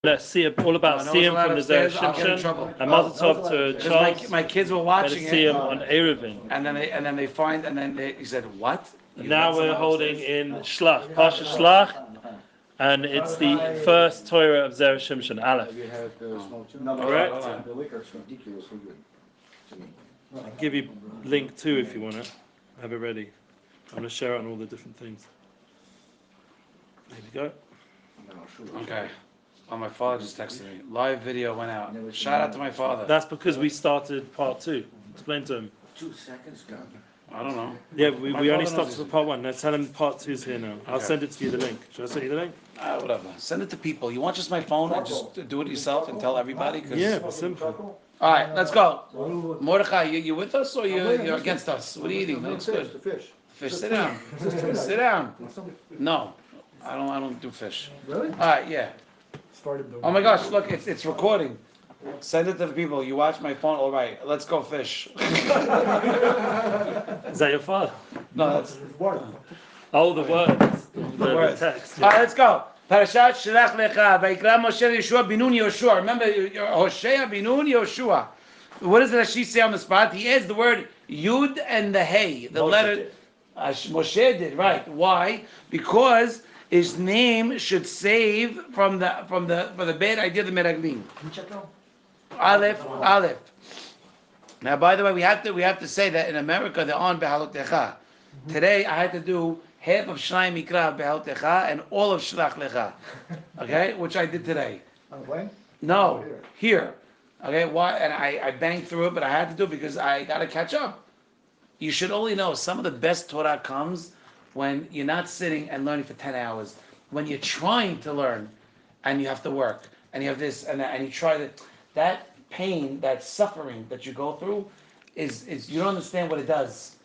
Let's see all about seeing from the Zera Shimshon and Mazel Tov to Charles. My kids were watching see him on Eruvin. and then he said, "What?" Now we're holding in Shelach, Parshat Shelach, and it's the first Torah of Zera Shimshon, Aleph. Correct? I'll give you link 2 if you want it. Have it ready. I'm going to share it on all the different things. There we go. Okay. Oh, my father just texted me. Live video went out. Shout out to my father. That's because we started part 2. Explain to him. 2 seconds gone. I don't know. Yeah, we only stopped for part 1. Now tell him part 2's here now. I'll Okay. send it to you, the link. Should I send you the link? Whatever. Send it to people. You want just my phone and just do it yourself and tell everybody? Yeah, simple. All right, let's go. Mordechai, you with us or you're against us? What are you eating? That looks good. Fish. Fish. Sit down. Sit down. No, I don't do fish. Really? All right, yeah. Oh my gosh, look, it's recording. Send it to the people. You watch my phone. All right, let's go fish. Is that your father? No, that's Oh, the words. The words. text. All right, let's go. Parashat Shelach Lecha. Vayikra Moshe Yeshua binun Yoshua. Remember, Hosea binun Yoshua. What does Rashi say on the spot? He adds the word Yud and the Hey. The Moshe letter. did. Moshe did, right? Why? Because his name should save from the bad idea of the Meraglim. Aleph. Now, by the way, we have to say that in America they're on Behalotecha. Today I had to do half of Shnai Mikra Behalotecha and all of Shlach Lecha. Okay, which I did today. On the plane? No, here. Okay, why? And I banged through it, but I had to do it because I got to catch up. You should only know some of the best Torah comes when you're not sitting and learning for 10 hours. When you're trying to learn and you have to work and you have this and that and you try that pain, that suffering that you go through is you don't understand what it does.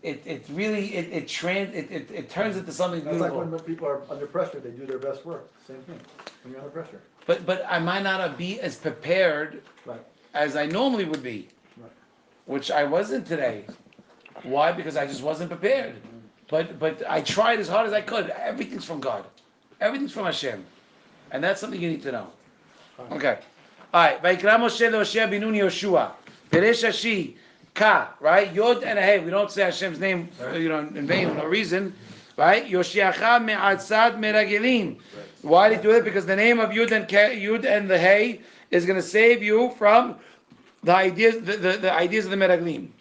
It really turns into something That's beautiful. like when people are under pressure, they do their best work. Same thing. When you're under pressure. But I might not be as prepared Right. as I normally would be, Right. which I wasn't today. Why? Because I just wasn't prepared. But I tried as hard as I could. Everything's from God. Everything's from Hashem. And that's something you need to know. Okay. All right. Vayikra Moshe leHosea binun Yoshua. Peresh Rashi. Ka. Right? Yod and a Hey. We don't say Hashem's name, in vain for no reason. Right? Yoshiacha me'atzad meragelim. Why did he do it? Because the name of Yud and the Hey is going to save you from the ideas, the ideas of the meraglim.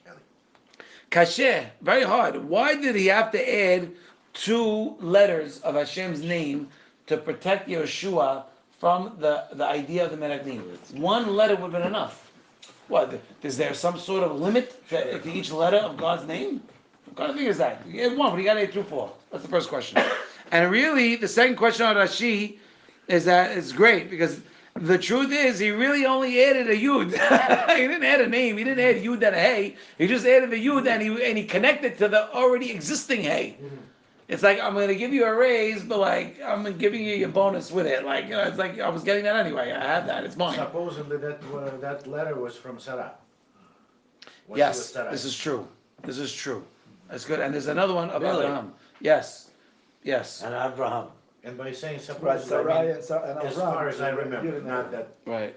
Kasher, very hard. Why did he have to add 2 letters of Hashem's name to protect Yeshua from the idea of the meraglim? 1 letter would have been enough. What? Is there some sort of limit to each letter of God's name? What kind of thing is that? You had 1, but you got to add 2 for. That's the first question. And really, the second question on Rashi is that it's great because the truth is he really only added a Yud. He didn't add a name. He didn't add Yud and a Hey. He just added the Yud and he connected to the already existing Hey. It's like I'm going to give you a raise, but like I'm giving you your bonus with it. Like it's like I was getting that anyway. I had that. It's mine. Supposedly that letter was from Sarah. Yes, this is true. This is true. That's good. And there's another one about Really? Abraham. Yes. And Abraham. And by saying Right, supposedly, I Sarai mean, and as far as I remember, not that. Right.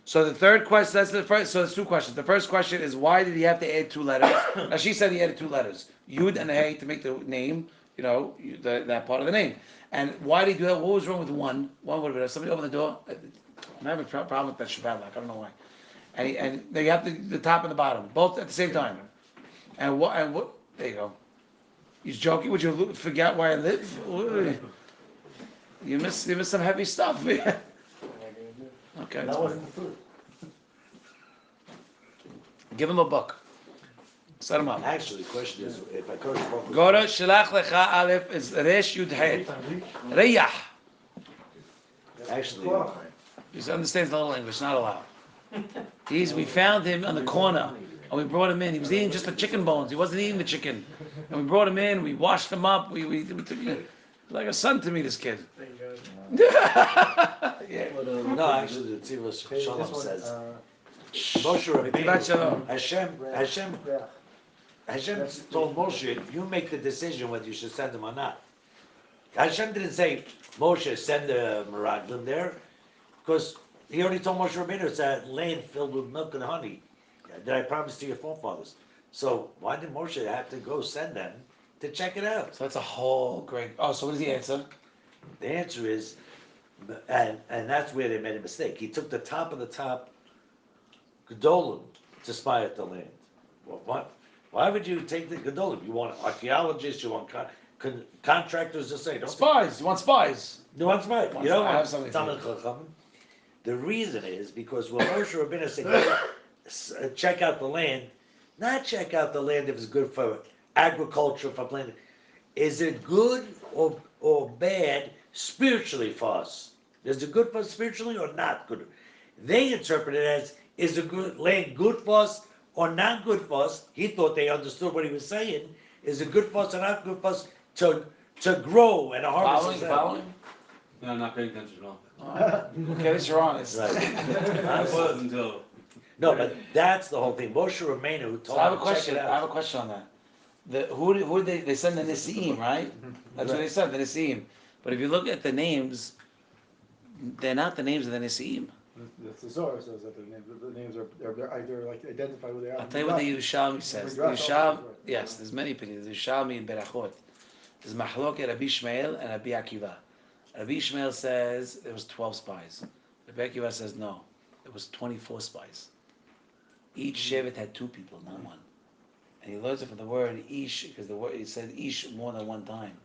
So the third question, that's the first, so there's 2 questions. The first question is why did he have to add 2 letters? Now she said he added 2 letters. Yud and Hey to make the name, that part of the name. And why did he do that? What was wrong with 1? 1 would have been, somebody open the door. I'm having a problem with that Shabbat lock. I don't know why. And they have the top and the bottom, both at the same time. And what, there you go. He's joking. Would you forget where I live? You miss some heavy stuff. Okay. That wasn't the food. Give him a book. Set him up. Actually, the question is, if I coach focus. Go to Shelach Lecha Aleph is Resh Yud Het. Reyah. Actually, He understands a little English, not a lot. We found him on the corner, and we brought him in. He was eating just the chicken bones. He wasn't eating the chicken. And we brought him in. We washed him up. We took him. Like a son to me, this kid. Yeah. no, actually, the Tzivos Shalom says, Moshe Shabbat shalom. Rabbeinu, Hashem told Moshe, you make the decision whether you should send him or not. Hashem didn't say, Moshe, send the Meraglim there. Because he already told Moshe Rabbeinu it's a land filled with milk and honey that I promised to your forefathers. So why did Moshe have to go send them to check it out? So that's a whole great. Oh, so what is the answer? The answer is, and that's where they made a mistake. He took the top of the top Gedolim to spy out the land. Well, what? Why would you take the Gedolim? You want archaeologists, you want contractors to say, don't Spies. You want spies? No, that's right. You don't I have want something Talmud for Chacham. The reason is because when Moshe Rabbeinu said, "Go, check out the land," not check out the land if it's good for agriculture, for planting. Is it good or bad spiritually for us? Is it good for us spiritually or not good? They interpret it as, is the good land good for us or not good for us? He thought they understood what he was saying. Is it good for us or not good for us to grow and harvest? Following? No, I'm not paying attention at all. Okay, at least you're honest. Right. I was until. No, but that's the whole thing. Moshe Rabbeinu So told I have a him, check question. it I have a out. question on that. Who they send the Nisi'im, right? That's what they said, the Nisi'im. But if you look at the names, they're not the names of the Nisi'im. The Zohar says that the names are, they're like identify who they are. I'll tell you what the Yerushalmi says. The Midrash Yerushalmi, also, right. yes, there's many opinions. The Yerushalmi in Berachot. There's Mahloket Rabbi Shmuel and Rabbi Akiva. Rabbi Shmuel says there was 12 spies. Rabbi Akiva says no, it was 24 spies. Each Shevet had 2 people, not one. And he learns it from the word Ish, because the word it said Ish more than one time.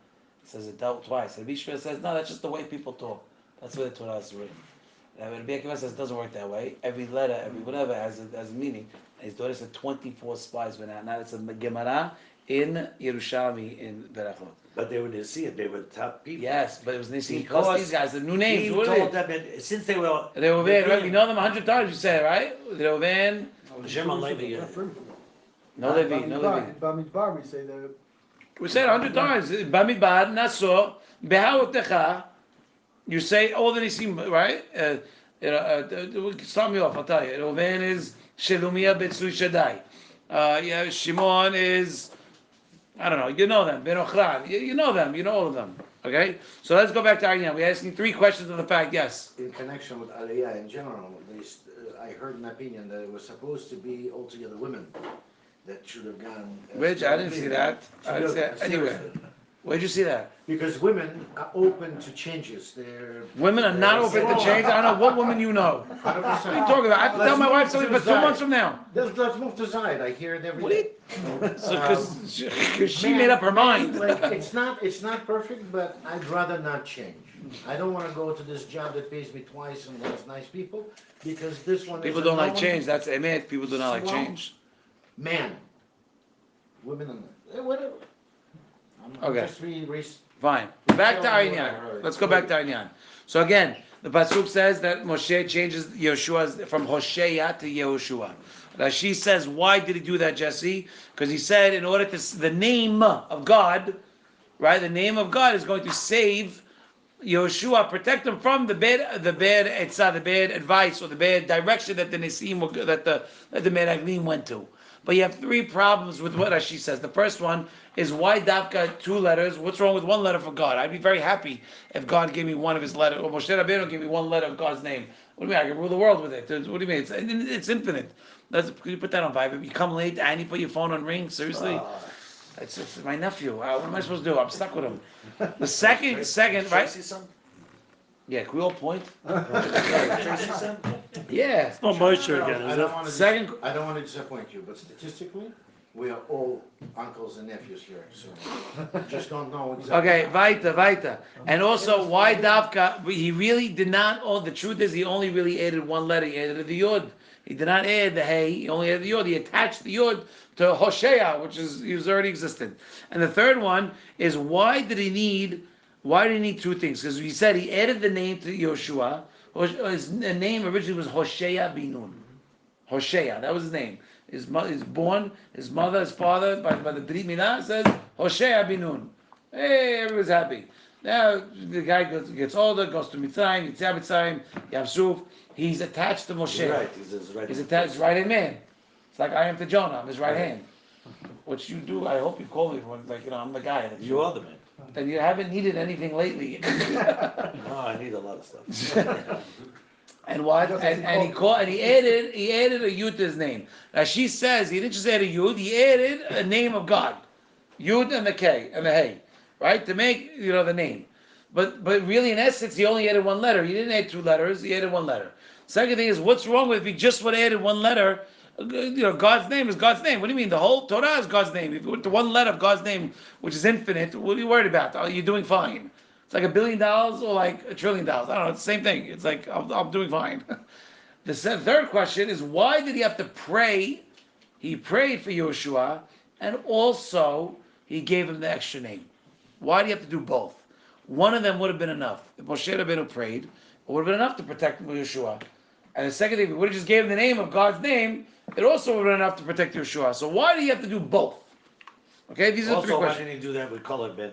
It says it dealt twice. Rabbi Shmuel says no, that's just the way people talk. That's the way the Torah is written. Rabbi Akiva says it doesn't work that way. Every letter, every whatever has a meaning. And his daughter said 24 spies went out. Now it's a Gemara in Yerushalmi in Berachot. But they were Nisim, they were the top people. Yes, but it was Nisim Because plus these guys, the new names. He Who are told they? them, that since they were... They were there, right? We know them 100 times, you said, right? They were there. Shimon Levi, No Levi, no Levi. Bamidbar, we say that. We said 100 times. Bamidbar, Naso, Behaotecha. You say all the Nisim, right? Start me off, I'll tell you. Reuven is Shelumiyah Betzui Shaddai. Yeah, Shimon is... I don't know. You know them. Ben Ochran. You know them. You know all of them. Okay? So let's go back to Aryan. We're asking 3 questions on the fact. Yes. In connection with Aliyah in general, I heard an opinion that it was supposed to be altogether women that should have gone. Which? I didn't see that. I didn't see that anywhere. Where'd you see that? Because women are open to changes. Women are not open to change. I don't know what women you know. What are you talking about? I have to tell my wife something for 2 months from now. Let's move to Zayed. I hear it every What do day. you? Because she made up her mind. Like, it's not perfect, but I'd rather not change. I don't want to go to this job that pays me twice and has nice people, because this one. People is don't a like no change. one- That's emet. People do not like Well, change. Man, women and whatever. I'm Okay. just Fine. Back to Aryan. Let's go back to Aryan. So again, the pasuk says that Moshe changes Yeshua from Hoshea to Yehoshua. Rashi says, why did he do that, Jesse? Because he said, in order to the name of God, right? The name of God is going to save Yehoshua, protect him from the bad etzah, the bad advice, or the bad direction that the Nisim, that the Meraglim went to. But you have 3 problems with what Rashi says. The first one is, why Davka 2 letters? What's wrong with 1 letter for God? I'd be very happy if God gave me one of his letters, or Moshe Rabbeinu gave me 1 letter of God's name. What do you mean? I can rule the world with it. What do you mean? It's infinite. Can you put that on vibe? You come late and you put your phone on ring? Seriously? It's my nephew. What am I supposed to do? I'm stuck with him. The second, right? Tracy son? Yeah, can we all point? Tracy son? Yeah. It's not Moshe again, I is don't it? want to. Second- I don't want to disappoint you, but statistically, we are all uncles and nephews here, so just don't know exactly. Okay, weiter. And also, why Davka? He really did not. Oh, the truth is, he only really added 1 letter. He added the Yud. He did not add the Hey. He only added the Yud. He attached the Yud to Hoshea, which was already existed. And the third one is, why did he need 2 things? Because he said he added the name to Yoshua. His name originally was Hoshea Binun. Hoshea, that was his name. His born, his mother, his father, by the Brit Milah says Hoshea Binun. Hey, everyone's happy. Now the guy gets older, goes to Mitzrayim, Yitzhak Mitzrayim, Yavsuf. He's attached to Moshe. You're right, he's his right. He's attached, right hand man. It's like I am to Jonah, I'm his right hand. Which you do, I hope you call me when, I'm the guy. You are the man. And you haven't needed anything lately. No, I need a lot of stuff. And what? And he added a yud to his name. Rashi says he didn't just add a yud, he added a name of God. Yud and the K and the Hey. Right? To make, the name. But really in essence he only added one letter. He didn't add two letters, he added one letter. Second thing is, what's wrong with if he just would have added one letter? God's name is God's name. What do you mean? The whole Torah is God's name. If you went to one letter of God's name, which is infinite, what are you worried about? Oh, you're doing fine. It's like $1 billion or like $1 trillion. I don't know. It's the same thing. It's like I'm doing fine. The third question is, why did he have to pray? He prayed for Yeshua, and also he gave him the extra name. Why do you have to do both? One of them would have been enough. If Moshe Rabbeinu prayed, it would have been enough to protect Yeshua. And the second thing, if we would have just gave him the name of God's name, it also would have been enough to protect Yeshua. So why do you have to do both? Okay, these are three Also, why questions. didn't he do that with color Ben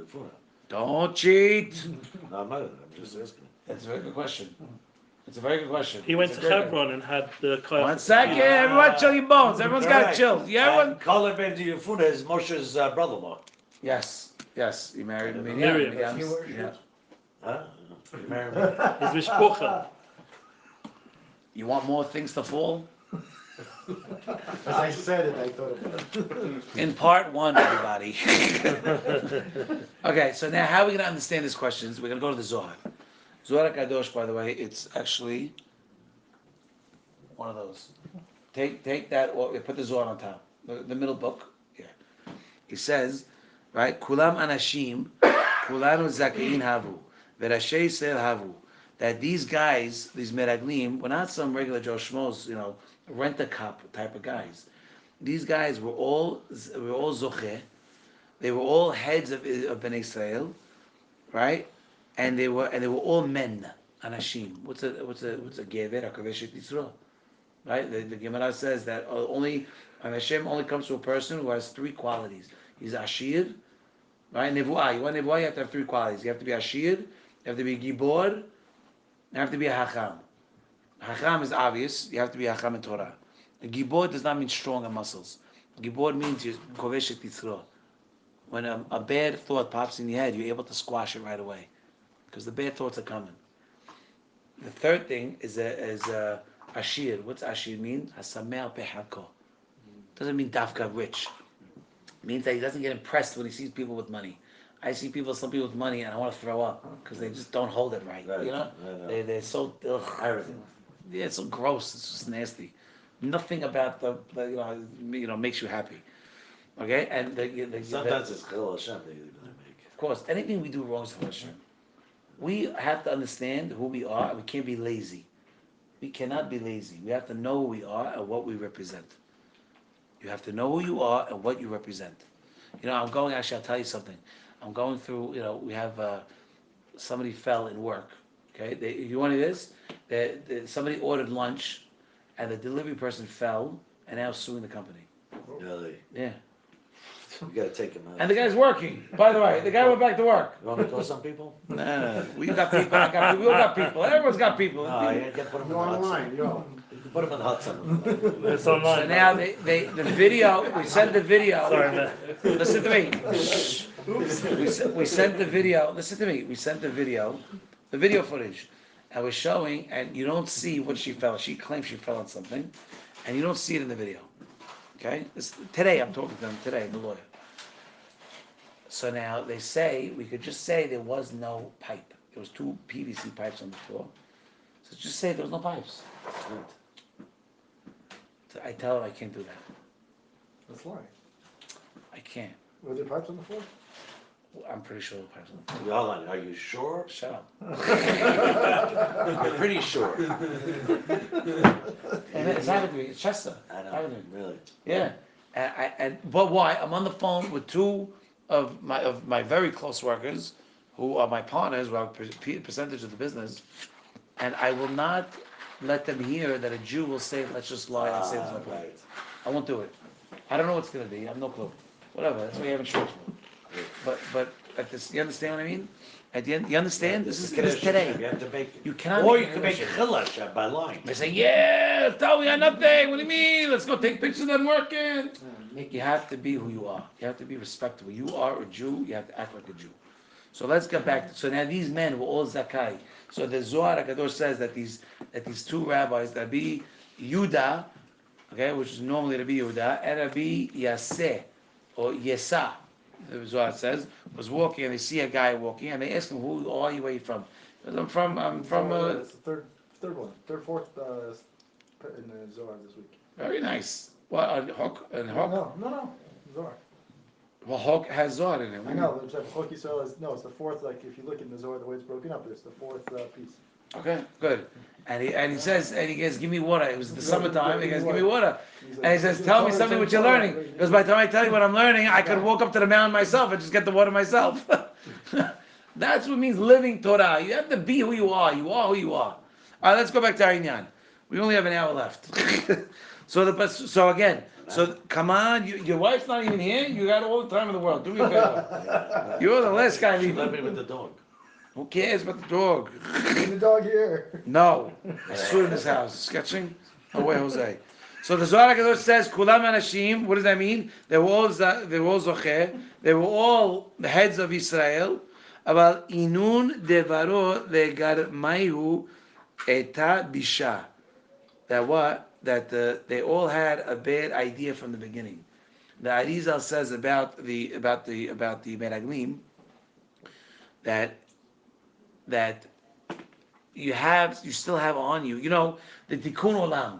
Funa? Don't cheat. No, I'm just asking. That's a very good question. It's a very good question. He went It's to a great Hebron and had the One second, everyone chill your bones. Everyone's got to chill. Yeah, everyone. Color Ben Funa is Moshe's brother-in-law. Yes, he married Miriam. Miriam. Yeah. Huh? You married His mishpucha. You want more things to fall? As I said it, I thought about it. In part one, everybody. Okay, so now how are we going to understand these questions? We're going to go to the Zohar. Zohar Kadosh, by the way, it's actually one of those. Take that, or put the Zohar on top. The middle book. Yeah. He says, right, Kulam Anashim, Kulanu Zakain Havu, Verashei Yisrael Havu. That these guys, these meraglim, were not some regular Joe Schmoes, rent-a-cop type of guys. These guys were all zocheh. They were all heads of Bnei Israel, right? And they were all men, anashim. What's a gever? A kaveshet Yisrael, right? The Gemara says that Hashem only comes to a person who has three qualities. He's ashir, right? Nevuah. You want nevuah? You have to have three qualities. You have to be ashir. You have to be gibor. You have to be a hacham. Hacham is obvious. You have to be a hacham in Torah. A gibor does not mean strong in muscles. Gibor means you're koveshet Yisrael. When a bad thought pops in your head, you're able to squash it right away, because the bad thoughts are coming. The third thing is ashir. What's ashir mean? Hasamel pehako. Doesn't mean dafka rich. It means that he doesn't get impressed when he sees people with money. I see some people with money, and I want to throw up because they just don't hold it right. They're so everything. Yeah, it's so gross. It's just nasty. Nothing about the makes you happy. Okay, and Sometimes it's Chil Hashem that you're going to make. Of course, anything we do wrong is for Hashem. We have to understand who we are, and we can't be lazy. We cannot be lazy. We have to know who we are and what we represent. You have to know who you are and what you represent. I'll tell you something. I'm going through, we have, somebody fell in work. Okay, you want this? Somebody ordered lunch, and the delivery person fell, and now suing the company. Really? Yeah. You got to take him out. And the guy's working. By the way, the guy went back to work. You want me to call some people? No. We got people. I got people. We all got people. Everyone's got people. No, you can't put him in the Go hot online, sun. yo. You can put him in the hot sun. It's online. So now the video. We sent the video. Sorry, man. Listen to me. We sent the video. Listen to me. We sent the video footage, and we're showing, and you don't see what she fell. She claims she fell on something, and you don't see it in the video. Okay? Today I'm talking to them. Today, the lawyer. So now they say we could just say there was no pipe. There was 2 PVC pipes on the floor. So just say there was no pipes. So I tell them I can't do that. That's why. I can't. Were there pipes on the floor? I'm pretty sure the pipes on the floor. Hold on, are you sure? Shut up. You're pretty sure. And it's happened to me. It's Chester. I know, Happened to me. really. Yeah. But why? I'm on the phone with 2 of my very close workers, who are my partners, who have a percentage of the business, and I will not let them hear that a Jew will say, let's just lie and say there's no problem. Right. I won't do it. I don't know what it's going to be. I have no clue. Whatever. That's what you have insurance for. But at this, you understand what I mean? At the end, you understand? This is today. You have to make it. You cannot. Or make you can make a Chil Hashem by lying. They say, yeah, tell me nothing. What do you mean? Let's go take pictures of them working. You have to be who you are. You have to be respectable. You are a Jew. You have to act like a Jew. So let's get back. So now these men were all Zakai. So the Zohar HaKadosh says that these two rabbis, Rabbi Yuda, okay, which is normally Rabbi Yehuda, and Rabbi Yaseh, or Yesa, the Zohar says, was walking, and they see a guy walking, and they ask him, "Who are you? Where are you from?" He goes, I'm from. It's the fourth in the Zohar this week. Very nice. What on Hok and Hok? No, Zohar. Well, Hok has Zohar in it. I know, but Chok Yisrael is, no, it's the fourth, like, if you look in the Zohar, the way it's broken up, it's the fourth piece. Okay, good. And he says, and he goes, "Give me water." It was the summertime. He goes, "Give me water." And he says, "Tell me something what you're learning." Because by the time I tell you what I'm learning, I could walk up to the mountain myself and just get the water myself. That's what it means living Torah. You have to be who you are. You are who you are. All right, let's go back to Inyan. We only have an hour left. So again, come on. Your wife's not even here. You got all the time in the world. Do me a favor. You're the last guy Let me leaving. with the dog. Who cares about the dog? Bring the dog here. No. I stood in this house. Sketching? No way, Jose. So the Zohar HaKadosh says, Kulam Anashim. What does that mean? They were all Zocher. They were all the heads of Israel. About Inun Devaro Legar Mayu Eta Bisha. That what? That they all had a bad idea from the beginning. The Arizal says about the Meraglim that you still have on you. You know, the Tikkun Olam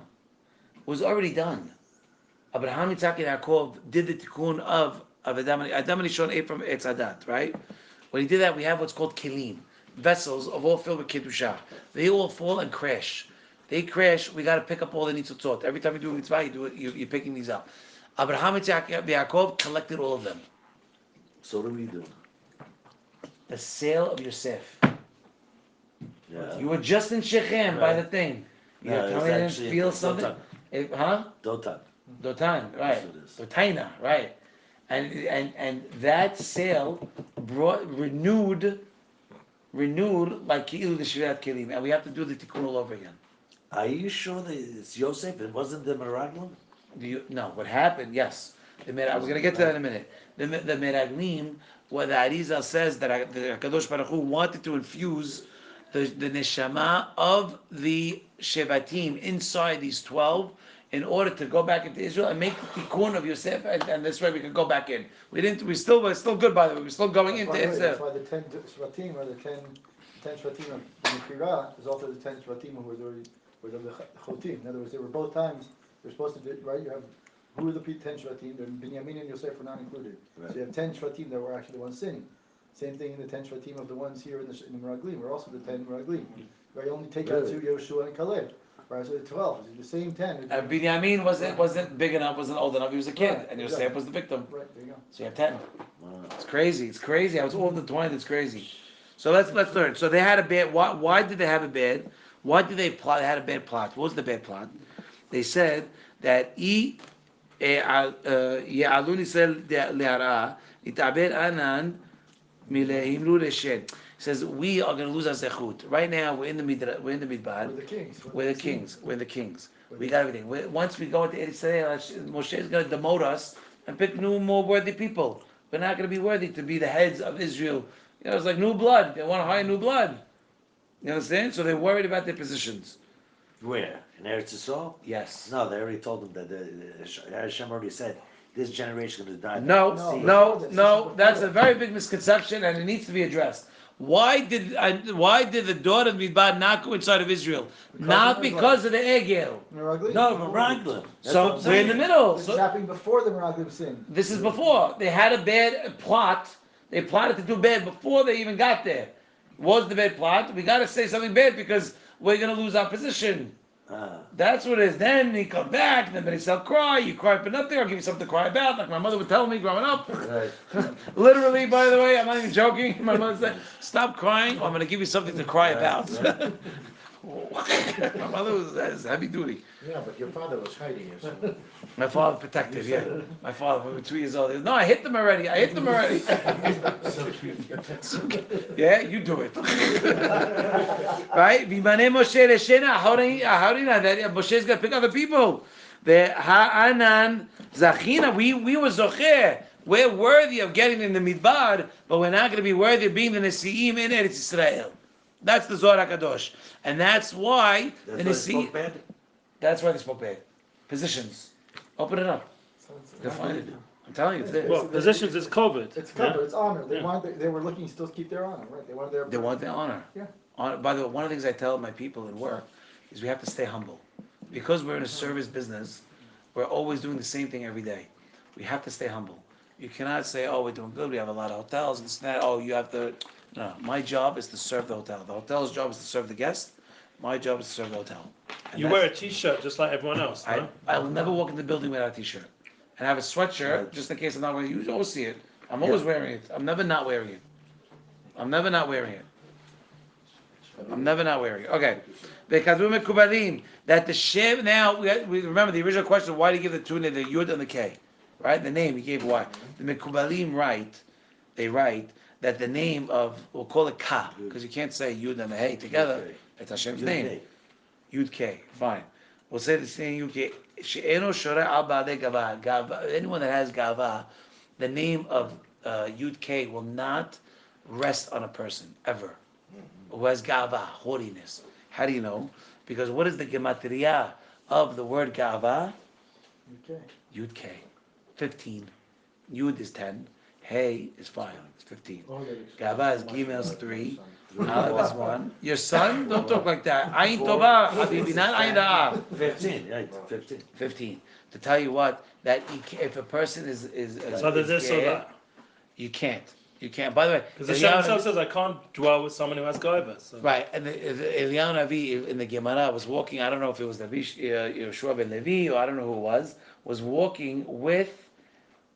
was already done. Abraham, Yitzhak, and Yaakov did the Tikkun of Adam and Rishon ate from Etz Hadat, right? When he did that, we have what's called Kelim, vessels of all filled with Kedusha. They all fall and crash. They crash, we got to pick up all the nitzotzot. Every time you do a mitzvah, you're picking these up. Abraham, Yitzhak, and Yaakov collected all of them. So what do we do? The sale of Yosef. Yeah. You were just in Shechem by Right. the thing. You No, tell it's me you actually didn't feel in something? Dotan. Huh? Dotan. Dotan, right. That's what it is. Dotaina, right. And that sale renewed like Ki'ilu the Shirat Kelim. And we have to do the Tikkun all over again. Are you sure that it's Yosef? It wasn't the Meraglim? No, what happened, yes. We're going to get to that in a minute. The Meraglim, where the Arizal says that the HaKadosh Baruch Hu wanted to infuse the neshama of the Shevatim inside these 12 in order to go back into Israel and make the tikkun of Yosef, and this way we could go back in. We're still good, by the way. We're still going into That's Israel. why the 10 Shvatim, or the 10 Shvatim of the Mekirah, is also the 10 Shvatim who were the Chotim. In other words, they were both times, they're supposed to do, right? You have, who are the 10 Shvatim? Binyamin and Yosef were not included. Right. So you have 10 Shvatim that were actually the ones sinning. Same thing in the 10 Shvatim of the ones here in the Meraglim. We're also the 10 Meraglim. Right? You only take out 2 Yoshua and Caleb. Right? So the 12. It's the same 10. And Binyamin wasn't big enough, wasn't old enough. He was a kid, Right, and Yosef exactly. was the victim. Right, there you go. So you have 10. Wow. It's crazy. It's crazy. I was all intertwined. It's crazy. So let's learn. So they had a bad. Why did they have a bad? Why did they plot? They had a bad plot. What was the bad plot? They said that Ya'alun Yisrael le'ara itaber anan milehimlu leshen. Says we are going to lose our zechut. Right now we're in the midbar. We're the kings. We're the kings. We're the kings. We got everything. Once we go into Eretz Yisrael, Moshe is going to demote us and pick new, more worthy people. We're not going to be worthy to be the heads of Israel. You know, it's like new blood. They want to hire new blood. You understand? So they're worried about their positions. Where? In Eretz Yisrael? Yes. No, they already told them that Hashem already said this generation is going to die. No. That's a very big misconception, and it needs to be addressed. Why did the daughter of Midbar not go inside of Israel? Not because of the Egel. Meraglim. No, Meraglim. So we're in the middle. This So is happening before the Meraglim sin. this is before they had a bad plot. They plotted to do bad before they even got there. Was the bad plot? We got to say something bad because we're going to lose our position. That's what it is. Then he come back, and then he said, cry. You cry for nothing. I'll give you something to cry about, like my mother would tell me growing up. Right. Literally, by the way, I'm not even joking. My mother said, stop crying, or I'm going to give you something to cry about. My mother was heavy duty. Yeah, but your father was hiding you. So. My father protective, yeah. My father, when we were 2 years old, he goes, no, I hit them already. So cute. Yeah, you do it. Right? V'maneh Moshe l'shena. How do you know that Moshe's going to pick other people? The ha'anan zachina. We were zocher. We're worthy of getting in the midbar, but we're not going to be worthy of being the nesiim in Eretz Yisrael. That's the Zohar HaKadosh. And that's why, That's and why you they see, spoke bad. that's why they spoke bad. Positions. Open it up. You'll find it. I'm telling you, it's there. Well, positions is covered. It's covered, yeah? it's honor. They Yeah. wanted, they were looking to still keep their honor, right? They wanted their. They want the honor. Yeah. By the way, one of the things I tell my people in work is we have to stay humble. Because we're in a service business, we're always doing the same thing every day. We have to stay humble. You cannot say, oh, we're doing good, we have a lot of hotels, and that. Oh, you have to. No, my job is to serve the hotel. The hotel's job is to serve the guest. My job is to serve the hotel. And You wear a t-shirt just like everyone else, no? I will never walk in the building without a t-shirt. And I have a sweatshirt, just in case I'm not wearing it. You always see it. I'm always wearing it. I'm never not wearing it. I'm never not wearing it. I'm never not wearing it. Okay. That the Shem, now, we remember the original question, why did he give the two, the Yud and the K? Right? The name, he gave why. The Mekubalim they write that the name of, we'll call it Ka, because you can't say Yud and the Hey together. It's Hashem's name. Yud K, fine. We'll say the same Yud K. She'eno shore al ba'alei gava. Anyone that has gava, the name of Yud K will not rest on a person, ever. Who has gava, haughtiness. How do you know? Because what is the gematria of the word gava? Okay. Yud K. 15. Yud is 10. Hey is 5. It's 15. Gava is Gimel is 3. Aleph is 1. Your son? Don't talk like that. Ayin tova, habibi, not ayin ra'ah. 15, right? 15. 15. To tell you what, that if a person is So there's this or gay, that. you can't. You can't. By the way, Because the Shem himself says, I can't dwell with someone who has gaiva. So. right, and Eliyahu Navi in the Gemara was walking. I don't know if it was Yeshua ben Levi or I don't know who it was walking with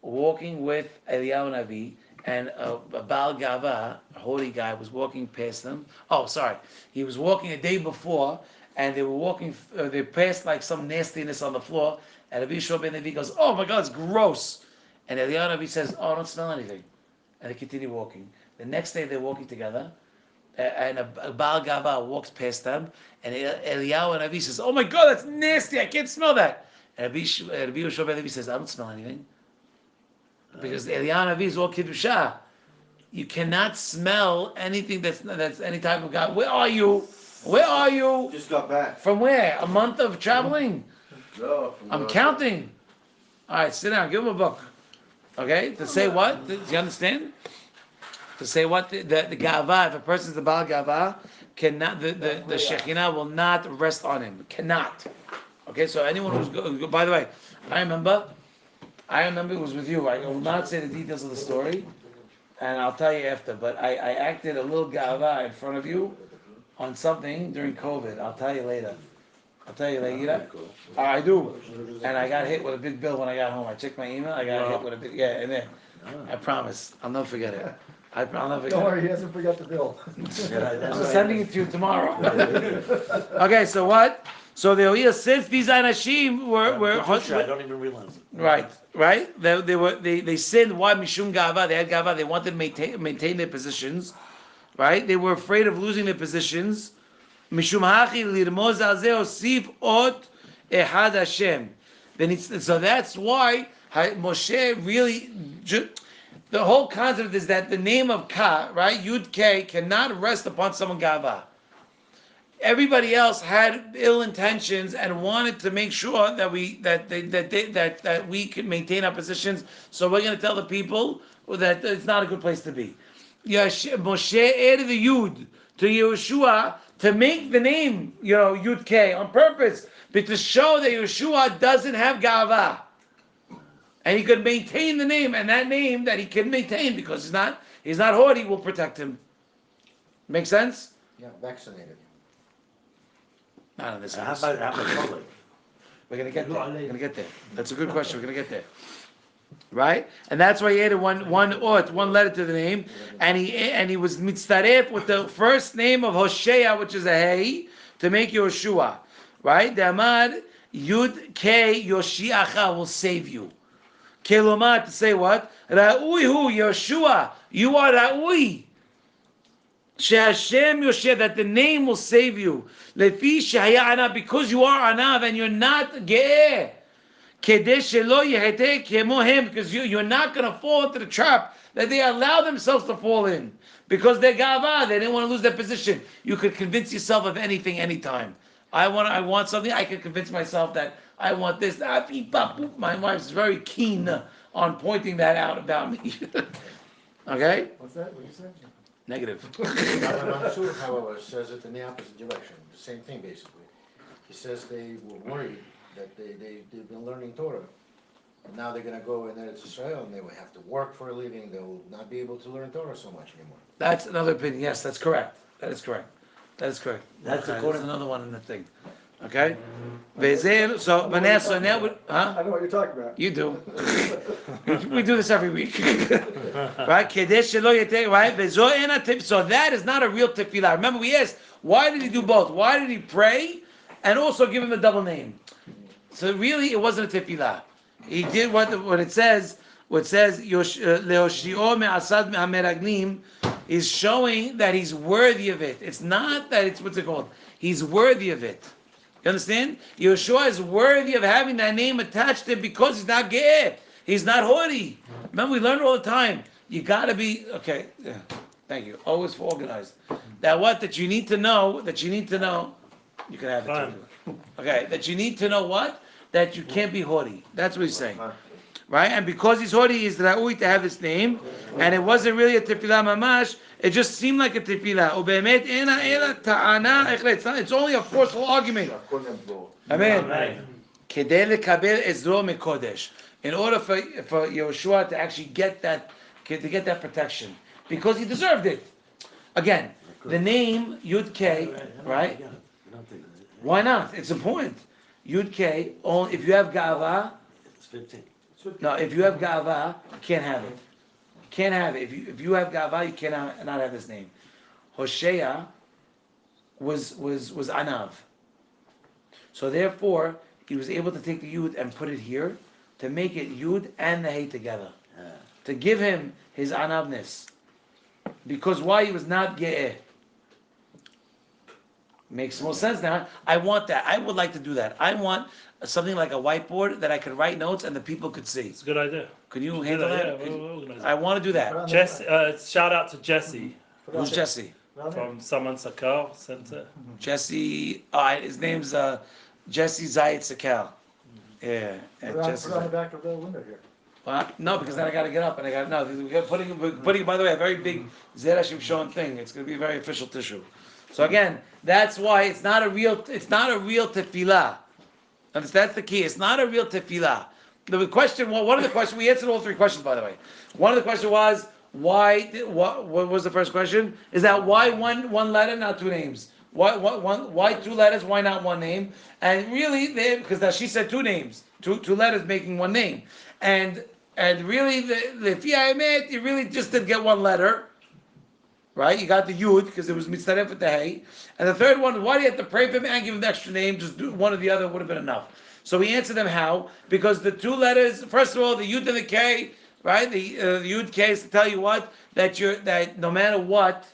Eliyahu Navi, and a Baal Gava, a holy guy, was walking past them. Oh, sorry, he was walking a day before, and they were walking. They passed like some nastiness on the floor, and Yeshua ben Levi goes, "Oh my God, it's gross," and Eliyahu Navi says, "Oh, I don't smell anything." And they continue walking. The next day they're walking together, and a Baal Gava walks past them, and Eliyahu and Avi says, "Oh my God, that's nasty! I can't smell that." And Rabbi Yoshua ben Levi says, "I don't smell anything," because Eliyahu and Avi is all kiddusha. You cannot smell anything that's any type of God. Where are you? Where are you? Just got back. From where? A month of traveling. No, I'm counting. All right, sit down. Give him a book. Okay, to say what? Do you understand? To say what? The gava, if a person's the Baal gava, cannot, the Shekhinah will not rest on him. Cannot. Okay, so anyone who's by the way, I remember it was with you. I will not say the details of the story, and I'll tell you after, but I acted a little gava in front of you on something during COVID. I'll tell you later. I do. And I got hit with a big bill when I got home. I checked my email. I got hit with a big, and then I promise I'll never forget it. I'll never forget Don't it. worry, he hasn't forgot the bill. I'm sending it to you tomorrow. Okay, so what? So the Oiyah, since these Anashim were I don't even realize it. right. They sinned. Why? Mishum Gava. They had Gava. They wanted to maintain their positions. Right? They were afraid of losing their positions. Mishum hachi lirmoz al zeh osif ot ehad Hashem. So that's why Moshe really. The whole concept is that the name of Ka, right, Yud K, cannot rest upon someone Gava. Everybody else had ill intentions and wanted to make sure that we could maintain our positions. So we're going to tell the people that it's not a good place to be. Moshe added the Yud to Yeshua to make the name, Yud K on purpose, but to show that Yeshua doesn't have Gava. And he could maintain the name, and that name that he can maintain because he's not haughty will protect him. Make sense? Yeah, vaccinated. Not in this How house. about public? We're gonna get there. That's a good question. We're gonna get there. Right? And that's why he added one letter to the name, and he was mitzaref with the first name of Hoshea, which is a Hey, to make Yoshua. Right? The Amad Yud K Yoshiacha will save you. Kelomar, to say what? Ra'ui hu, Yeshua, you are Ra'ui. She'Hashem Yoshua, that the name will save you. Lefi she'haya anav, because you are anav and you're not ge'eh. Because you're not going to fall into the trap that they allow themselves to fall in. Because they're gava, they didn't want to lose their position. You could convince yourself of anything, anytime. I want something, I can convince myself that I want this. My wife's very keen on pointing that out about me. Okay? What's that? What you say? Negative. Rabbi Mansour, however, says it in the opposite direction, the same thing basically. He says they were worried that they've been learning Torah. And now they're gonna go in Eretz Israel and they will have to work for a living, they will not be able to learn Torah so much anymore. That's another opinion. Yes, that's correct. That is correct. That is correct. That's Okay, according- there's another one in the thing. Okay? So Vanessa, now we, huh? I know what you're talking about. You do. We do this every week. Right? Kedesh shelo yetei, right? Vezo ena tef- So that is not a real tefillah. Remember we asked, why did he do both? Why did he pray and also give him a double name? So really it wasn't a tefillah. He did what it says, Lehoshio me'asad ha'meraglim, is showing that he's worthy of it. It's not that it's, what's it called? He's worthy of it. You understand? Yeshua is worthy of having that name attached to him because he's not ge'eh. He's not haughty. Remember, we learn all the time. You gotta be, okay, yeah, thank you. Always organized. That you need to know, you can have it Fine. too. Okay, that you need to know what? That you can't be haughty. That's what he's saying. Right? And because he's haughty, he's ra'ui to have his name. And it wasn't really a tefillah mamash. It just seemed like a tefillah. Ube'emet ena ela ta'ana echlet. It's only a forceful argument. Amen. Kedei lekabel ezro mekodesh. In order for Yehoshua to actually get that protection. Because he deserved it. Again, the name Yud K, right? Why not? It's important. Yud K, only if you have gava. It's 15. No, if you have gava, you can't have it. You can't have it. If you have gava, you cannot not have this name. Hosea was anav. So therefore, he was able to take the yud and put it here to make it yud and the hey together, to give him his anavness. Because why he was not ge'eh. Makes more sense now. I want that. I would like to do that. I want something like a whiteboard that I could write notes and the people could see. It's a good idea. Could you Do handle that? Yeah, we'll organize I it. want to do that. Jesse, shout out to Jesse Who's Jesse? from someone Sakkal sent it. Jesse. His name's Jesse Zayat Sakkal. Yeah, Jesse. Put it on the back of the window here. No, because then I got to get up and we're putting by the way a very big Zera Shimshon thing. It's going to be a very official tissue. So again, that's why it's not a real tefillah. That's the key. It's not a real tefillah. The question, one of the questions, we answered all three questions by the way. One of the questions was why? What was the first question? Is that why one letter, not two names? Why two letters? Why not one name? And really, because she said two names, two letters making one name, and really the Fi'amet, you really just didn't get one letter. Right? You got the Yud, because it was Mitzaref with the Hey. And the third one, why do you have to pray for him and give him the extra name? Just do one or the other would have been enough. So we answered them how? Because the two letters, first of all, the Yud and the K, right? The Yud K is to tell you what? That no matter what,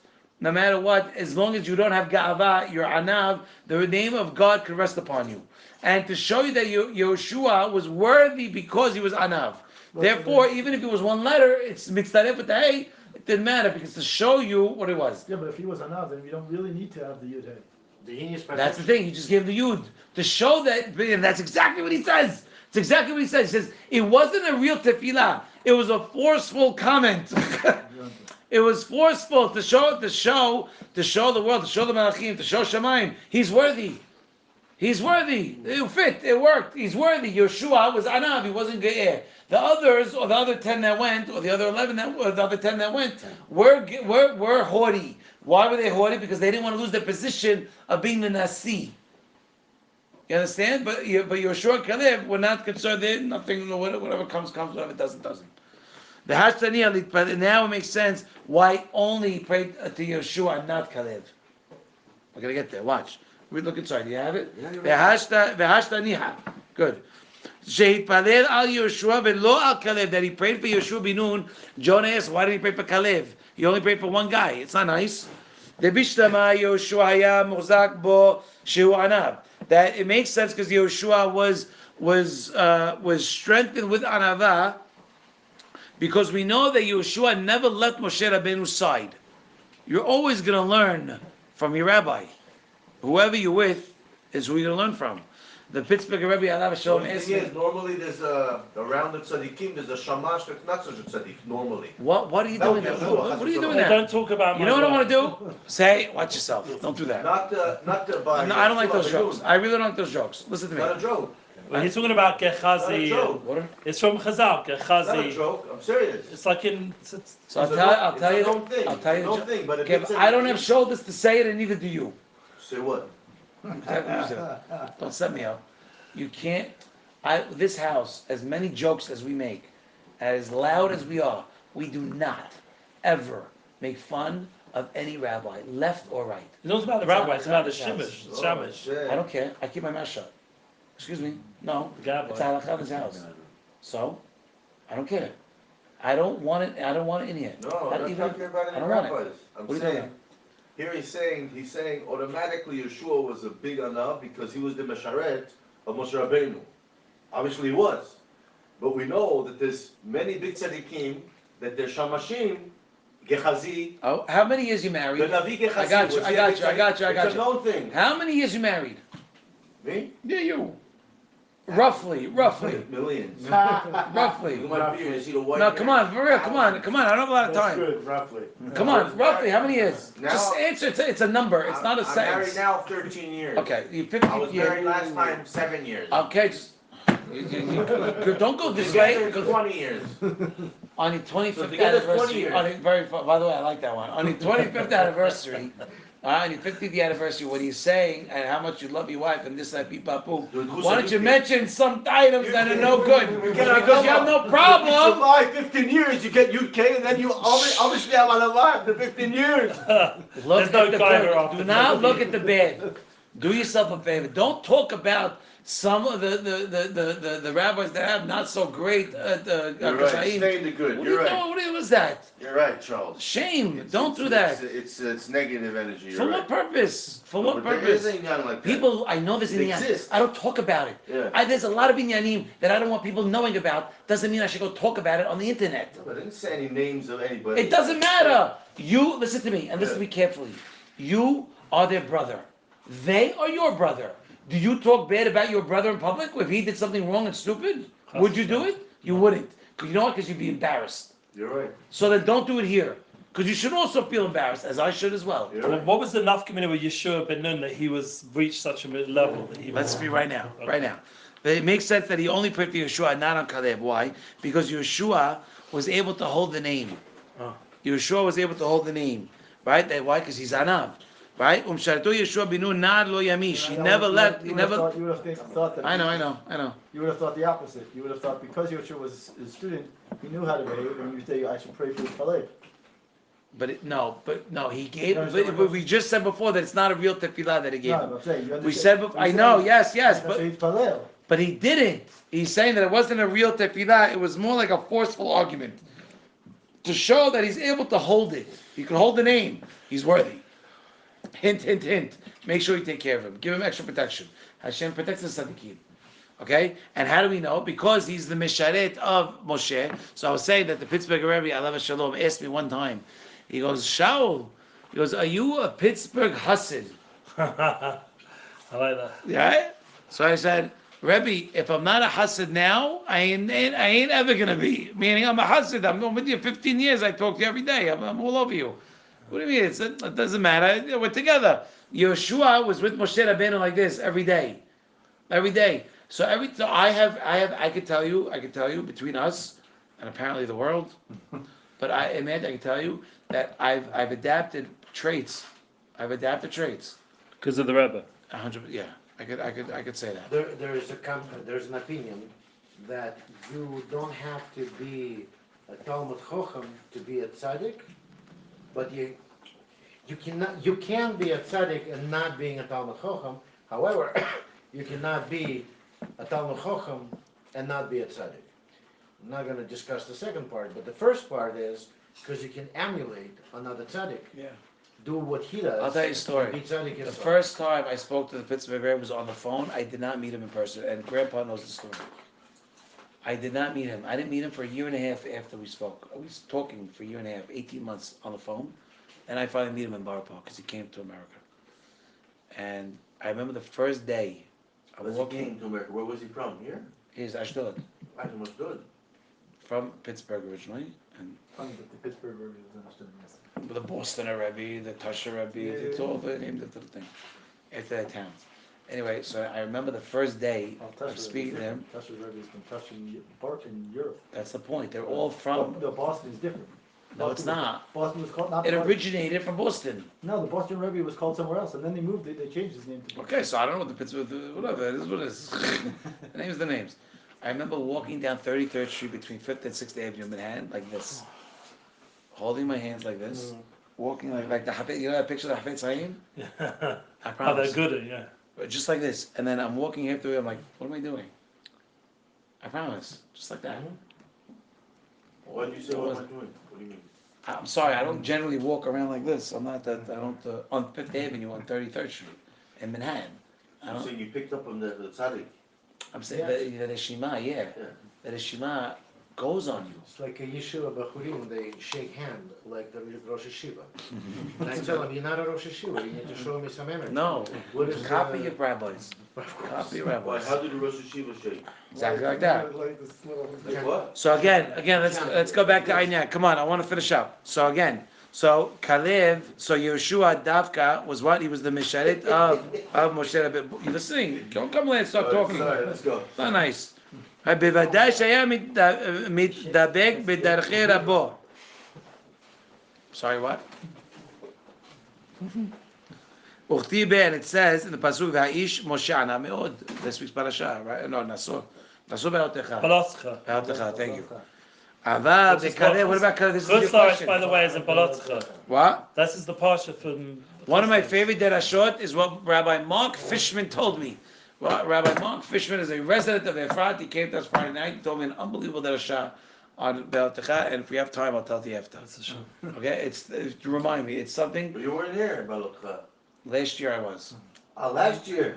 as long as you don't have Ga'ava, you're Anav, the name of God can rest upon you. And to show you that Yehoshua was worthy because he was Anav. Therefore, even if it was one letter, it's Mitzaref with the Hey, it didn't matter because to show you what it was. Yeah, but if he was anav, then we don't really need to have the yud hey. That's the thing. He just gave the yud to show that. And that's exactly what he says. It's exactly what he says. He says it wasn't a real tefillah. It was a forceful comment. It was forceful to show the world, to show the malachim, to show Shemaim. He's worthy. He's worthy. It fit. It worked. He's worthy. Yeshua was anav. He wasn't ge'eh. The others, or the other 10 that went, or the other 11 or the other 10 that went, were haughty. Why were they haughty? Because they didn't want to lose their position of being the Nasi. You understand? But Yeshua and Caleb were not concerned. They nothing. Whatever comes. Whatever doesn't. The Hashtani, now it makes sense why only he prayed to Yeshua and not Caleb. We're gonna get there. Watch. We look inside. Do you have it? The Hashtaniha. Good. Sheitpalel al Yeshua velo al Caleb, that he prayed for Yeshua bin Nun. Jonah asked, why did he pray for Caleb? He only prayed for one guy. It's not nice. The Bishlama Yeshua haya muzak bo shehu anav. that it makes sense because Yehoshua was strengthened with anava, because we know that Yehoshua never left Moshe Rabbeinu's side. You're always going to learn from your rabbi. Whoever you're with is who you're going to learn from. The Pittsburgh Rebbe Alav Shalom The asked thing me, is, normally there's around the tzaddikim, there's a shamash that's not such a tzaddik, normally. what are you That doing would there? be true. What are you doing Hey, there? don't talk about You my know what I wife. want to do? Say, watch yourself. Don't do that. Not by. No, I don't like those Shmuel jokes. Benun. I really don't like those jokes. Listen to me. Not a joke. Well, he's talking about Not a Gechazi. joke. What are- It's from Chazal, Not a Gechazi. joke. I'm serious. It's like in. So It's a known thing. I'll tell you. It's a known thing, but Okay, if but I don't have shoulders to say it, and neither do you. Say what? Don't set me up. You can't. This house, as many jokes as we make, as loud as we are, we do not ever make fun of any rabbi, left or right. It's not about the rabbi, it's about the Shimish. It's Oh, Shamish. shit. I don't care. I keep my mouth shut. Excuse me. No. The Gabbai. It's halakha in this house. So, I don't care. I don't want it. I don't want it in here. No, I I'm not even- talking about I any don't want it. rabbis. I'm What are you talking saying, here he's saying automatically Yeshua was a big anav because he was the Mesharet of Moshe Rabbeinu. Obviously he was. But we know that there's many big tzaddikim, that they're shamashim, Gechazi, Oh, how many years you married? the Navi Gechazi. I got you, was I he a got big you, I got you, I tzaddik? got It's a you. known thing. How many years you married? Me? Yeah, you. Roughly. Millions. Roughly. Look at my beard, you see the white No, hair? come on, for real, come on. I don't have a lot of time. roughly. Come on, roughly, how many years? Now- Just answer, it's a number, it's not a I'm married sentence. now 13 years. Okay, you I 50 was married years. last time 7 years. Okay, just, don't go this way. Together 20 years. On the 25th So together 20 anniversary, years. by the way, I like that one. On the 25th anniversary, on the 50th anniversary, what he's saying and how much you love your wife and this, that, beep, bop, boom. Dude, who Why said don't you you mention some items that are no good? You Because you have no problem. survive 15 years, you get UK, and then you obviously have alive for 15 years. Look There's no at the driver good. off Do the not road. look at the bad. Do yourself a favor. Don't talk about some of the rabbis that have not so great You're right, kashaim. stay in the good. What do You're you right. know? What was that? You're right, Charles. Shame. Don't do It's- that. It's negative energy. For You're what right. purpose? For No, what but there purpose? is a inyan like that. People, I know there's an It inyan. exists. I don't talk about it. Yeah. There's a lot of inyanim that I don't want people knowing about. Doesn't mean I should go talk about it on the internet. No, but I didn't say any names of anybody. It doesn't matter. You, listen to me, and listen to Yeah. me carefully. You are their brother. They are your brother. Do you talk bad about your brother in public if he did something wrong and stupid? Would you do it? You wouldn't. 'Cause you know what? Because you'd be embarrassed. You're right. So then don't do it here. Because you should also feel embarrassed, as I should as well. You're Well, right. what was the nafkamina with Yeshua ben Nun that he was reached such a level that he Let's was? be right now. Right now. It makes sense that he only prayed for Yeshua, not on Caleb. Why? Because Yeshua was able to hold the name. Oh. Yeshua was able to hold the name. Right? Why? Because he's Anav. Right? Shartu Yeshua binu nad lo yamish. He never left. He never. You would have thought that. I know. You would have thought the opposite. You would have thought because Yoshua was his student, he knew how to behave, and you say I should pray for his palei. But no. He gave. You understand But what we just said before that it's not a real tefillah that he gave No, him. I'm saying you understand. We said before. I You know. said Yes. But he's palel. But he didn't. He's saying that it wasn't a real tefillah. It was more like a forceful argument to show that he's able to hold it. He can hold the name. He's worthy. Hint. Make sure you take care of him. Give him extra protection. Hashem protects the tzaddikim. Okay? And how do we know? Because he's the Mesharet of Moshe. So I was saying that the Pittsburgh Rebbe, Alav Shalom, asked me one time. He goes, Shaul, he goes, are you a Pittsburgh Hasid? I like that. Yeah? So I said, Rebbe, if I'm not a Hasid now, I ain't ever gonna be. Meaning I'm a Hasid. I'm with you 15 years. I talk to you every day. I'm all over you. What do you mean? It doesn't matter. We're together. Yeshua was with Moshe Rabbeinu like this every day. So I could tell you between us and apparently the world, but I can tell you that I've adapted traits. Because of the Rebbe. 100. Yeah, I could say that. There's an opinion that you don't have to be a Talmud Chochem to be a tzaddik, but you can be a tzaddik and not being a Talmud Chochem. However, you cannot be a Talmud Chochem and not be a tzaddik. I'm not going to discuss the second part, but the first part is because you can emulate another tzaddik. Yeah. do what he does. I'll tell you a story. and be tzaddik The himself. first time I spoke to the Pittsburgh Rebbe was on the phone. I did not meet him in person, and Grandpa knows the story. I did not meet him. I didn't meet him for a year and a half after we spoke. I was talking for a year and a half, 18 months on the phone, and I finally meet him in Borough Park because he came to America. And I remember the first day. I was He walking. came to America. Where was he from? Here? He's Ashdod, I was good. from Pittsburgh originally, and Funny that the Pittsburgh Rebbe was understood in this. the Boston Rebbe, the Tusher Rebbe, Yeah, it's yeah, all the names of the thing after their towns. Anyway, so I remember the first day of speaking to him. Tasher Rebbe is from Tasher in Europe. That's the point. They're all from. No, Boston is different. No, it's not. Boston was called, not It Boston. originated from Boston. No, the Boston Rebbe was called somewhere else, and then they moved it, they changed his name to. Okay, so I don't know what the Pittsburgh, whatever, it is what it is. The names are the names. I remember walking down 33rd Street between 5th and 6th Avenue in Manhattan, like this. Holding my hands like this. Walking like the Hafez, you know that picture of the Hafez Chaim? I Oh, promise. they're good, yeah. Just like this. And then I'm walking after it, I'm like, what am I doing? I promise. Just like that. Why did you say what am I doing? What do you mean? I'm sorry, I don't generally walk around like this. I'm not that, I don't, on 5th Avenue on 33rd Street in Manhattan. I You're don't, saying you picked up on the tzaddik. I'm saying that the Shema, yeah. Yeah. That the Shema goes on you. It's like a yeshiva bachurim, they shake hand like the Rosh Hashiva. And I tell them, you're not a Rosh Hashiva, you need to show me some energy. No, What is copy the- of rabbis. Copy of Why? rabbis. How did the Rosh Hashiva shake? Exactly like that. Like this little. Like what? So again, let's go back to Einya. Come on, I want to finish up. So again, so Kalev, so Yeshua Davka was what? He was the Misharet of Moshe Rabbeinu. You listening? Don't come late and start talking. Sorry, let's go. Not nice. בוודאי שהיה מתדבק בדרכי רבו. Sorry, what? וכתיב and it says in the pasuk, והאיש משה ענה מאוד. This week's parasha, right? No, נשוא בעותיך. Palotcha. בעותיך, thank you. אבל בקרב, what about קרב? This is your Chutz question. by the way, is in Palotcha. What? This is the Parshat from. One of my favorite derashot is what Rabbi Mark Fishman told me. Well, Rabbi Mark Fishman is a resident of Efrat. He came to us Friday night. He told me an unbelievable derashah on Be'altecha, and if we have time, I'll tell you after. That's a shame. Okay, it's to remind me. It's something. But you weren't here, Balotcha. Last year I was. Last year.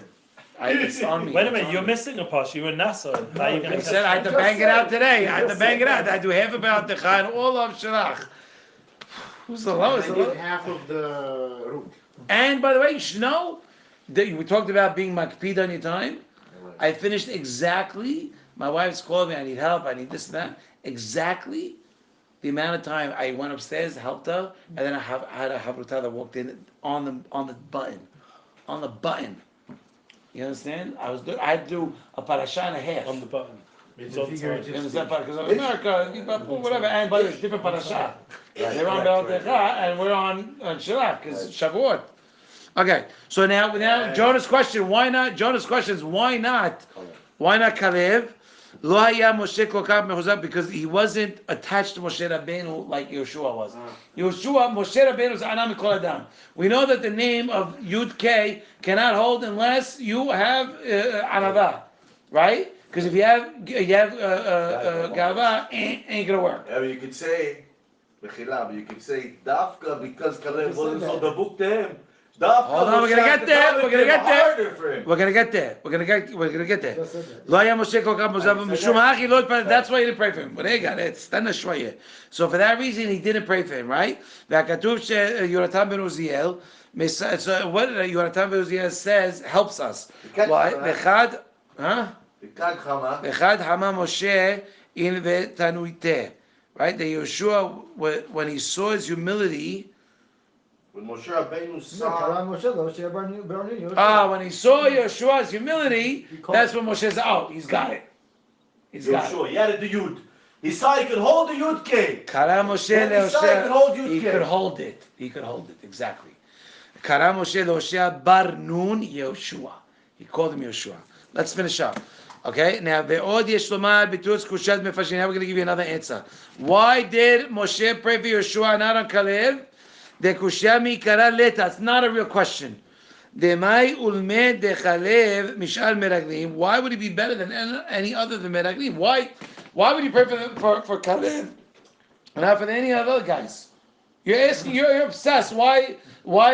It's on me. Wait a It's minute, on you're me. missing a Parsha. You were in Nassau. How are you going He to said I had to bang it out today. I had to bang it out. I do half of Be'altecha and all of Shelach. Who's the lowest? I did half of the route. And by the way, you should know that we talked about being makpid on your time. I finished exactly. My wife's called me. I need help. I need this and that. Exactly the amount of time I went upstairs, helped her, and then I had a havruta that walked in on the button, on the button. You understand? I had to do a parasha and a half. on the button? It's So a it's figurative Because speech. of America, whatever, and by the way, it's different parasha. They're on Be'altecha and we're on Shelach, because Shavuot. Okay, so now Jonah's question, why not? Jonah's question is why not? Why not Kalev? Lo haya Moshe kol כך mechuzak, because he wasn't attached to Moshe Rabbeinu like Yeshua was. Moshe Rabbeinu is Anam Mikol Adam. We know that the name of Yud K cannot hold unless you have Anava, right? Because if you have Gava, ain't gonna work. Yeah, but you could say, Mechila, but you could say, Dafka, because Caleb wasn't so dabuk to him. Dafka Hold on, we're gonna get there. We're gonna get there. harder for him. We're gonna get there. We're gonna get there. Just said that. Lo haya Moshe kol כך mechuzak mishum ha'achi lo yitpal. That's why he didn't pray for him. But hey, God, it's stand shvoye. So for that reason, he didn't pray for him, right? V'akatuv sheYonatan ben Uziel. So what Yonatan ben Uziel says helps us. Why? V'chad, huh? V'kad chama. V'chad hama Moshe in v'tanuiteh. Right? That Yeshua, when he saw his humility. When Moshe Rabbeinu No, saw, Karan Moshe, though, Shea Barnini. When he saw Yeshua's humility, that's when Moshe said, "Oh, he's got it. He's got it." Yeshua, he had the Yud. He saw he could hold the Yud K. Kara Moshe Then he saw he could hold Yud he K. could hold it. He could hold it exactly. Kara Moshe leHoshea bar Nun Yeshua. He called him Yeshua. Let's finish up. Okay. Now ve'od yesh lomar b'tuz kushat mefashim. Now we're going to give you another answer. Why did Moshe pray for Yeshua not on Kalev? The kushya mikara leta. It's not a real question. Demai ulme dechalev mishal meraglim. Why would he be better than any other than meraglim? Why would he pray for Kalev and not for any of the other guys? You're asking. You're obsessed. Why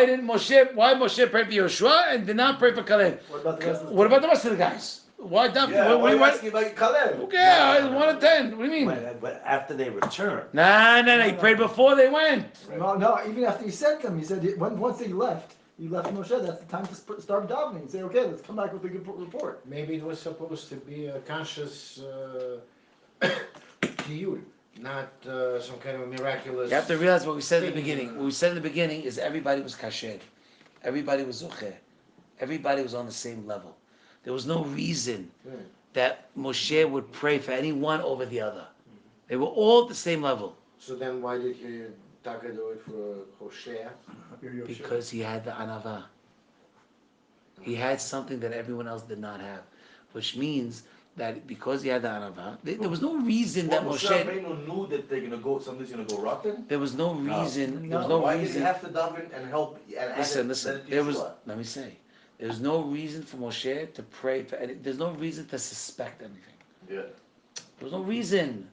did Moshe? Why Moshe pray for Yoshua and did not pray for Caleb? What about the rest of the What about the rest of the guys? Why? Yeah, What why do you you want? asking about Caleb? Okay, No, no, 1 to 10. What do you mean? But after they return, Nah. He prayed before they went. No, even after he sent them, he said once they left, he left Moshe. That's the time to start davening and say, okay, let's come back with a good report. Maybe it was supposed to be a conscious kiyul, not some kind of a miraculous. You have to realize what we said in the beginning. What we said in the beginning is everybody was kasher. Everybody was zucher. Everybody was on the same level. There was no reason that Moshe would pray for any one over the other. They were all at the same level. So then why did you Taka do it for Hoshea? Because he had the anava. He had something that everyone else did not have. Which means that because he had the anava, there was no reason that Moshe Moshe... Rabbeinu knew that they're gonna go. Something's gonna go rotten. There was no reason... There was no Why did he reason... have to daven and help and Listen. There was... Let me say. There's no reason for Moshe to pray for any... There's no reason to suspect anything. Yeah. There was no reason.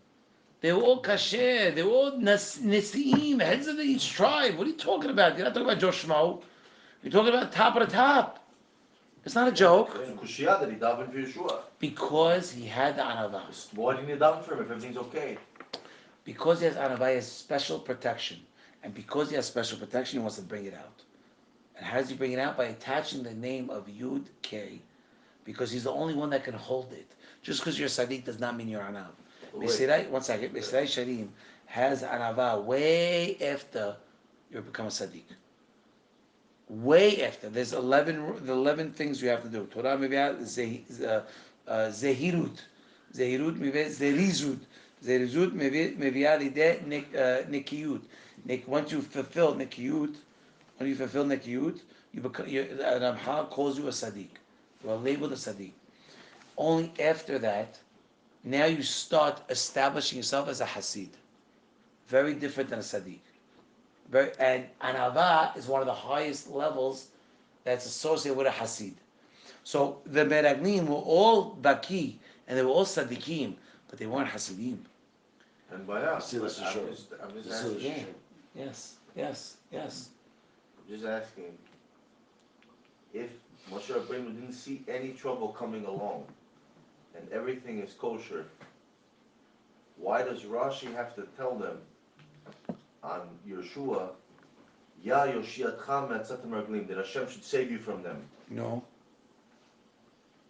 They were all kasher. They were all nesiim, heads of each tribe. What are you talking about? You're not talking about Joe Schmo. You're talking about top of the top. It's not a joke. It's kushia that he davened for Yeshua. Because he had the anava. Why didn't he daven for him if everything's okay? Because he has anava, he has special protection. And because he has special protection, he wants to bring it out. And how does he bring it out? By attaching the name of Yud K. Because he's the only one that can hold it. Just because you're Sadiq does not mean you're Anav. Mesirai, one second. Mesirai Sharim has Anava way after you become a Sadiq. Way after. There's 11 things you have to do. Torah Miviyah, Zehirut. Zehirut Miviyah, Zerizut. Zerizut Miviyah Lideh Nikiyut. Once you fulfill Nikiyut, you become, Ramha calls you a Sadiq. You are labeled a Sadiq. Only after that, now you start establishing yourself as a Hasid. Very different than a Sadiq. And Anava is one of the highest levels that's associated with a Hasid. So the Meraglim were all Baki, and they were all Sadiqim, but they weren't Hasidim. And by that, See, this is true. I'm just This is asking. Yes. I'm just asking. If Moshe Rabbeinu didn't see any trouble coming along, and everything is kosher, why does Rashi have to tell them on Yeshua, Ya Yoshiatcha Me'atzatem Raglim, that Hashem should save you from them? No.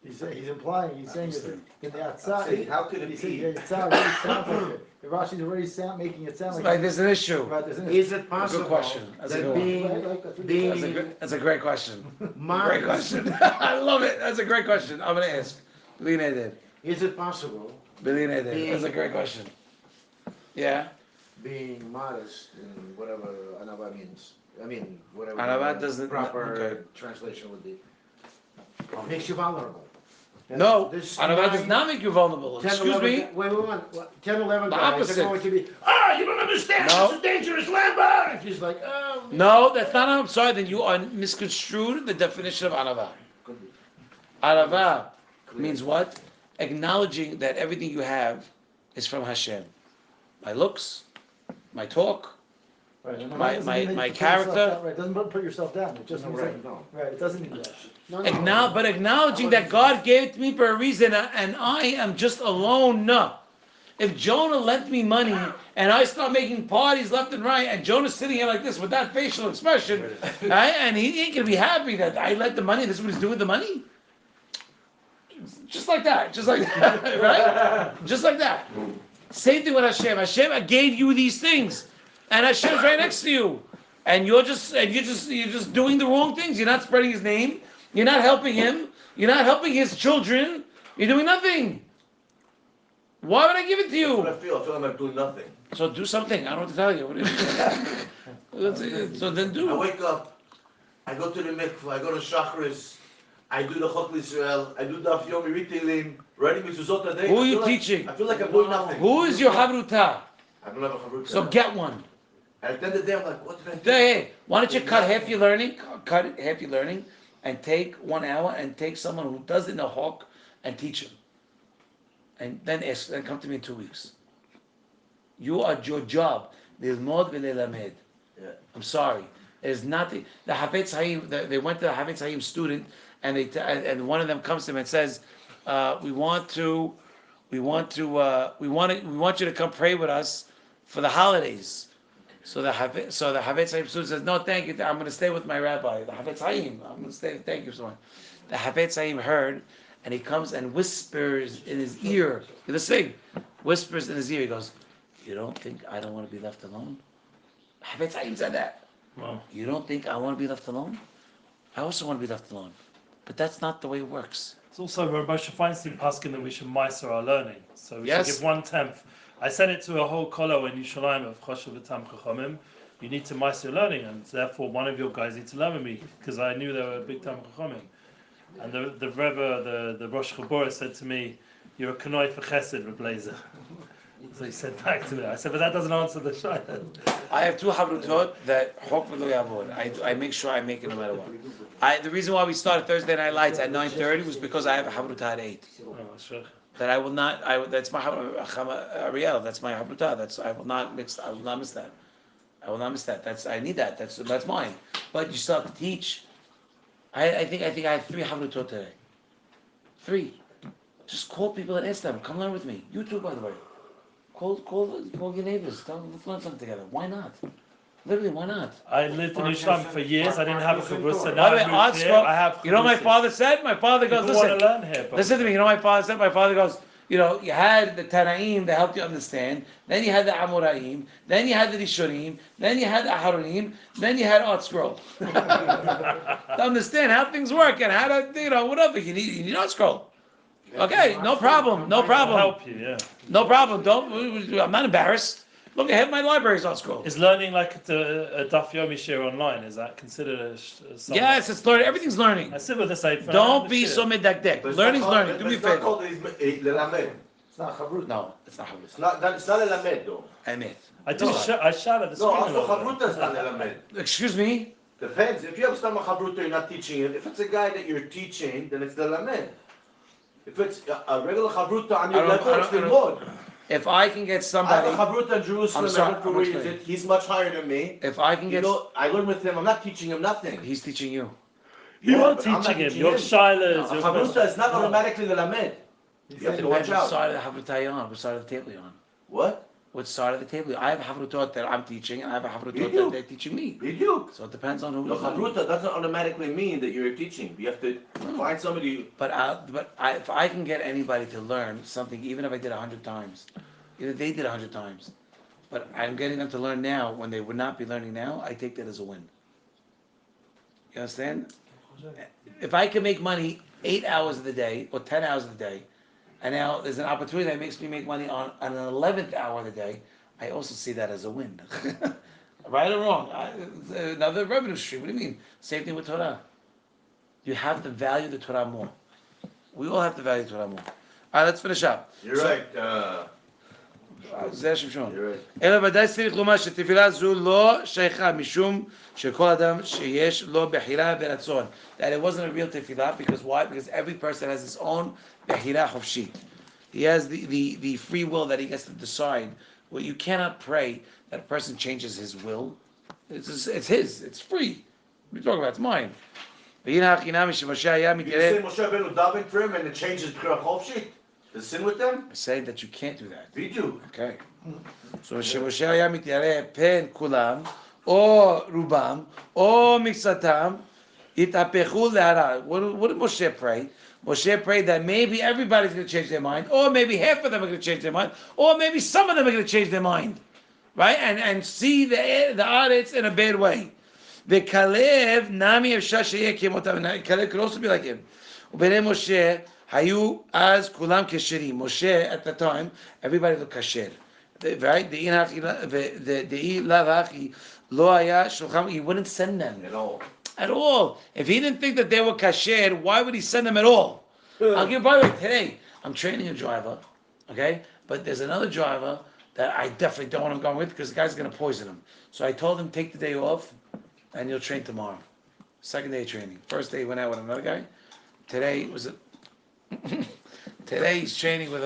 He's implying, he's saying that in the Atzah, How could it he's be? saying the Atzah already sounds like it. The Rashi's already making it sound Like there's an issue. Right, there's an Is it possible Good question. That's a that good one. That's a great question. Great question. I love it. That's a great question. I'm gonna ask. Is it possible That's a great question. Yeah. being modest in whatever Anava means? I mean, whatever Anava the doesn't- proper okay. translation would be. Makes you vulnerable. No, This Anava does 9, not make you vulnerable. 10, Excuse 11 me. Wait, 10, 11 The guys opposite. are going to be, you don't understand, No. this is dangerous land. And she's like, oh. No, that's not. I'm sorry. Then you are misconstrued the definition of Anava. Could be. Anava Clear. means what? Acknowledging that everything you have is from Hashem. My looks, my talk, Right, and My- that doesn't mean that you my put yourself character. down, right, it doesn't put yourself down, it just No, means right, that, no. right, it doesn't mean that. No. But acknowledging that God gave it to me for a reason, and I am just alone. No. If Jonah lent me money and I start making parties left and right, and Jonah's sitting here like this with that facial expression, right, and he ain't gonna be happy that I lent the money. This is what he's doing with the money. Just like that, right? Just like that. Same thing with Hashem. Hashem, I gave you these things, and Hashem's right next to you, and you're just doing the wrong things. You're not spreading His name. You're not helping Him. You're not helping His children. You're doing nothing. Why would I give it to That's what I you? feel. I feel like I'm doing nothing. So do something. I don't know what to tell you. What do you so then I do. wake up, I go to the mikveh, I go to Shachris, I do the Chok Israel, I do Daf Yomi Ritilim, writing Mezuzot a day. Who are I you feel like- teaching? I feel like I'm doing nothing. Who is your Havruta? I don't have a chavruta. So get one. And at the end of the day, I'm like, what did I do? Hey, why don't you cut half your learning? Cut half your learning, and take 1 hour and take someone who doesn't know Hawk and teach him. And then ask, then come to me in 2 weeks. You are your job. Lilmod v'lelamed. Yeah. I'm sorry. It is not the Hafetz Haim. They went to the Hafetz Haim student, and and one of them comes to him and says, "We want you to come pray with us for the holidays." So the Hafetz Haim student says, "No, thank you. I'm going to stay with my rabbi, the Hafetz Haim. I'm going to stay. Thank you so much." The Hafetz Haim heard, and he comes and whispers in his ear. Let's sing. Whispers in his ear. He goes, "You don't think I don't want to be left alone?" Hafetz Haim said that. Wow. You don't think I want to be left alone? I also want to be left alone. But that's not the way it works. It's also Rabbi Feinstein Paskin that we should meister our learning. So we Yes. should give 1/10. I sent it to a whole kolo in Yerushalayim of Choshev V'Tam Chachamim. You need to meister your learning, and therefore one of your guys needs to learn with me, because I knew they were big Tam Chachamim. And the Rebbe, the Rosh Chabura said to me, "You're a kanoi for chesed, Reblazer." So he said back to me. I said, "But that doesn't answer the shayla." I have two habrutot that hopefully I make sure I make it no matter what. The reason why we started Thursday Night Lights at 9:30 was because I have a habrutah at 8. Oh, sure. That I will not. That's my Ariel. That's my habrutah. I will not miss that. I will not miss that. I need that. That's mine. But you still have to teach. I think I had 3 habrutot today. 3. Just call people and ask them. Come learn with me. You too, by the way. Call your neighbors. Tell them, let's learn something together. Why not? Literally, why not? I lived in Yerushalayim for years. I didn't have a chavrusa. By Now the way, I moved here. I have. you know what my chavrusas. father said? My father goes, People want listen. to learn here. But Listen to me. You know what my father said? My father goes, you had the Tanaim that helped you understand. Then you had the Amoraim. Then you had the Rishonim. Then you had the Aharonim. Then you had Art Scroll. To understand how things work and how to, whatever. You need Art Scroll. Okay, no problem. No I'll problem. help you. Yeah. No problem. I'm not embarrassed. Look, I have my libraries on Scroll. Is learning like a Daf Yomi share online? Is that considered a Yes, it's learning. Everything's learning. I sit with the same. Don't be so medakdek. But it's Learning's not learning. called- Do me a it's not favor. called lelamed. It's not chavruta. No, it's not It's Habruta. not lelamed though. Emet. I shout at the No, screen. also a little bit. chavruta is not lelamed. Excuse me? Depends. If you have some chavruta, you're not teaching it. If it's a guy that you're teaching, then it's lelamed. If it's a regular chavruta on your level, it's limod. If I can get I have somebody, a chavruta in Jerusalem. I'm sorry, I don't know I'm where he is explaining. it. He's much higher than me. if I can You get, know, I learn with him. I'm not teaching him nothing. he's teaching you. You Yeah, are but I'm not teaching him. teaching Your him. shilas. A your chavruta is not automatically lelamed. He's You have saying to watch Which out. side of the Habruta you're on? Which side of the table you're on? What? Which side of the table? I have a Habrutot that I'm teaching, and I have a Habrutot You do. that they're teaching me. Biduk. So it depends on who The you're learning. chavruta doesn't automatically mean that you're teaching. You have to find somebody. But if I can get anybody to learn something, even if I did 100 times, either they did 100 times, but I'm getting them to learn now when they would not be learning now, I take that as a win. You understand? If I can make money 8 hours of the day or 10 hours of the day, and now there's an opportunity that makes me make money on an 11th hour of the day, I also see that as a win. Right or wrong? It's another revenue stream. What do you mean? Same thing with Torah. You have to value the Torah more. We all have to value the Torah more. All right, let's finish up. You're right. Zera Shimshon. You're right. אלא ודאי צריך לומר שתפילה זו לא שייכה משום שכל אדם שיש לו בחירה ורצון. That it wasn't a real tefillah, because why? Because every person has his own בחירה חופשית. He has the free will that he gets to decide. Well, you cannot pray that a person changes his will. It's his. It's free. What are you talking about? It's mine. והנה החינם שמשה היה You מתגלה. say Moshe Rabbeinu davened for him and it changes B'chira Chovshit? The sin with them? I say that you can't do that. Biduk. Okay. So שמשה היה מתיירא פן כולם, או רובם, או מקצתם, התהפכו להרע. What did Moshe pray? Moshe prayed that maybe everybody's going to change their mind, or maybe half of them are going to change their mind, or maybe some of them are going to change their mind. Right? And see the Aretz in a bad way. The Kalev, Nami אפשר שיהיה כמותם. Kalev could also be like him. ובני משה, היו אז כולם כשרים. Moshe, at the time, everybody looked kasher. Right? דאי לאו הכי לא היה שולחם, he wouldn't send them. At all. At all. If he didn't think that they were kasher, why would he send them at all? I'll give, by the way, today, I'm training a driver, okay? But there's another driver that I definitely don't want him going with, because the guy's going to poison him. So I told him, take the day off, and you'll train tomorrow. Second day of training. First day he went out with another guy. Today was today he's training with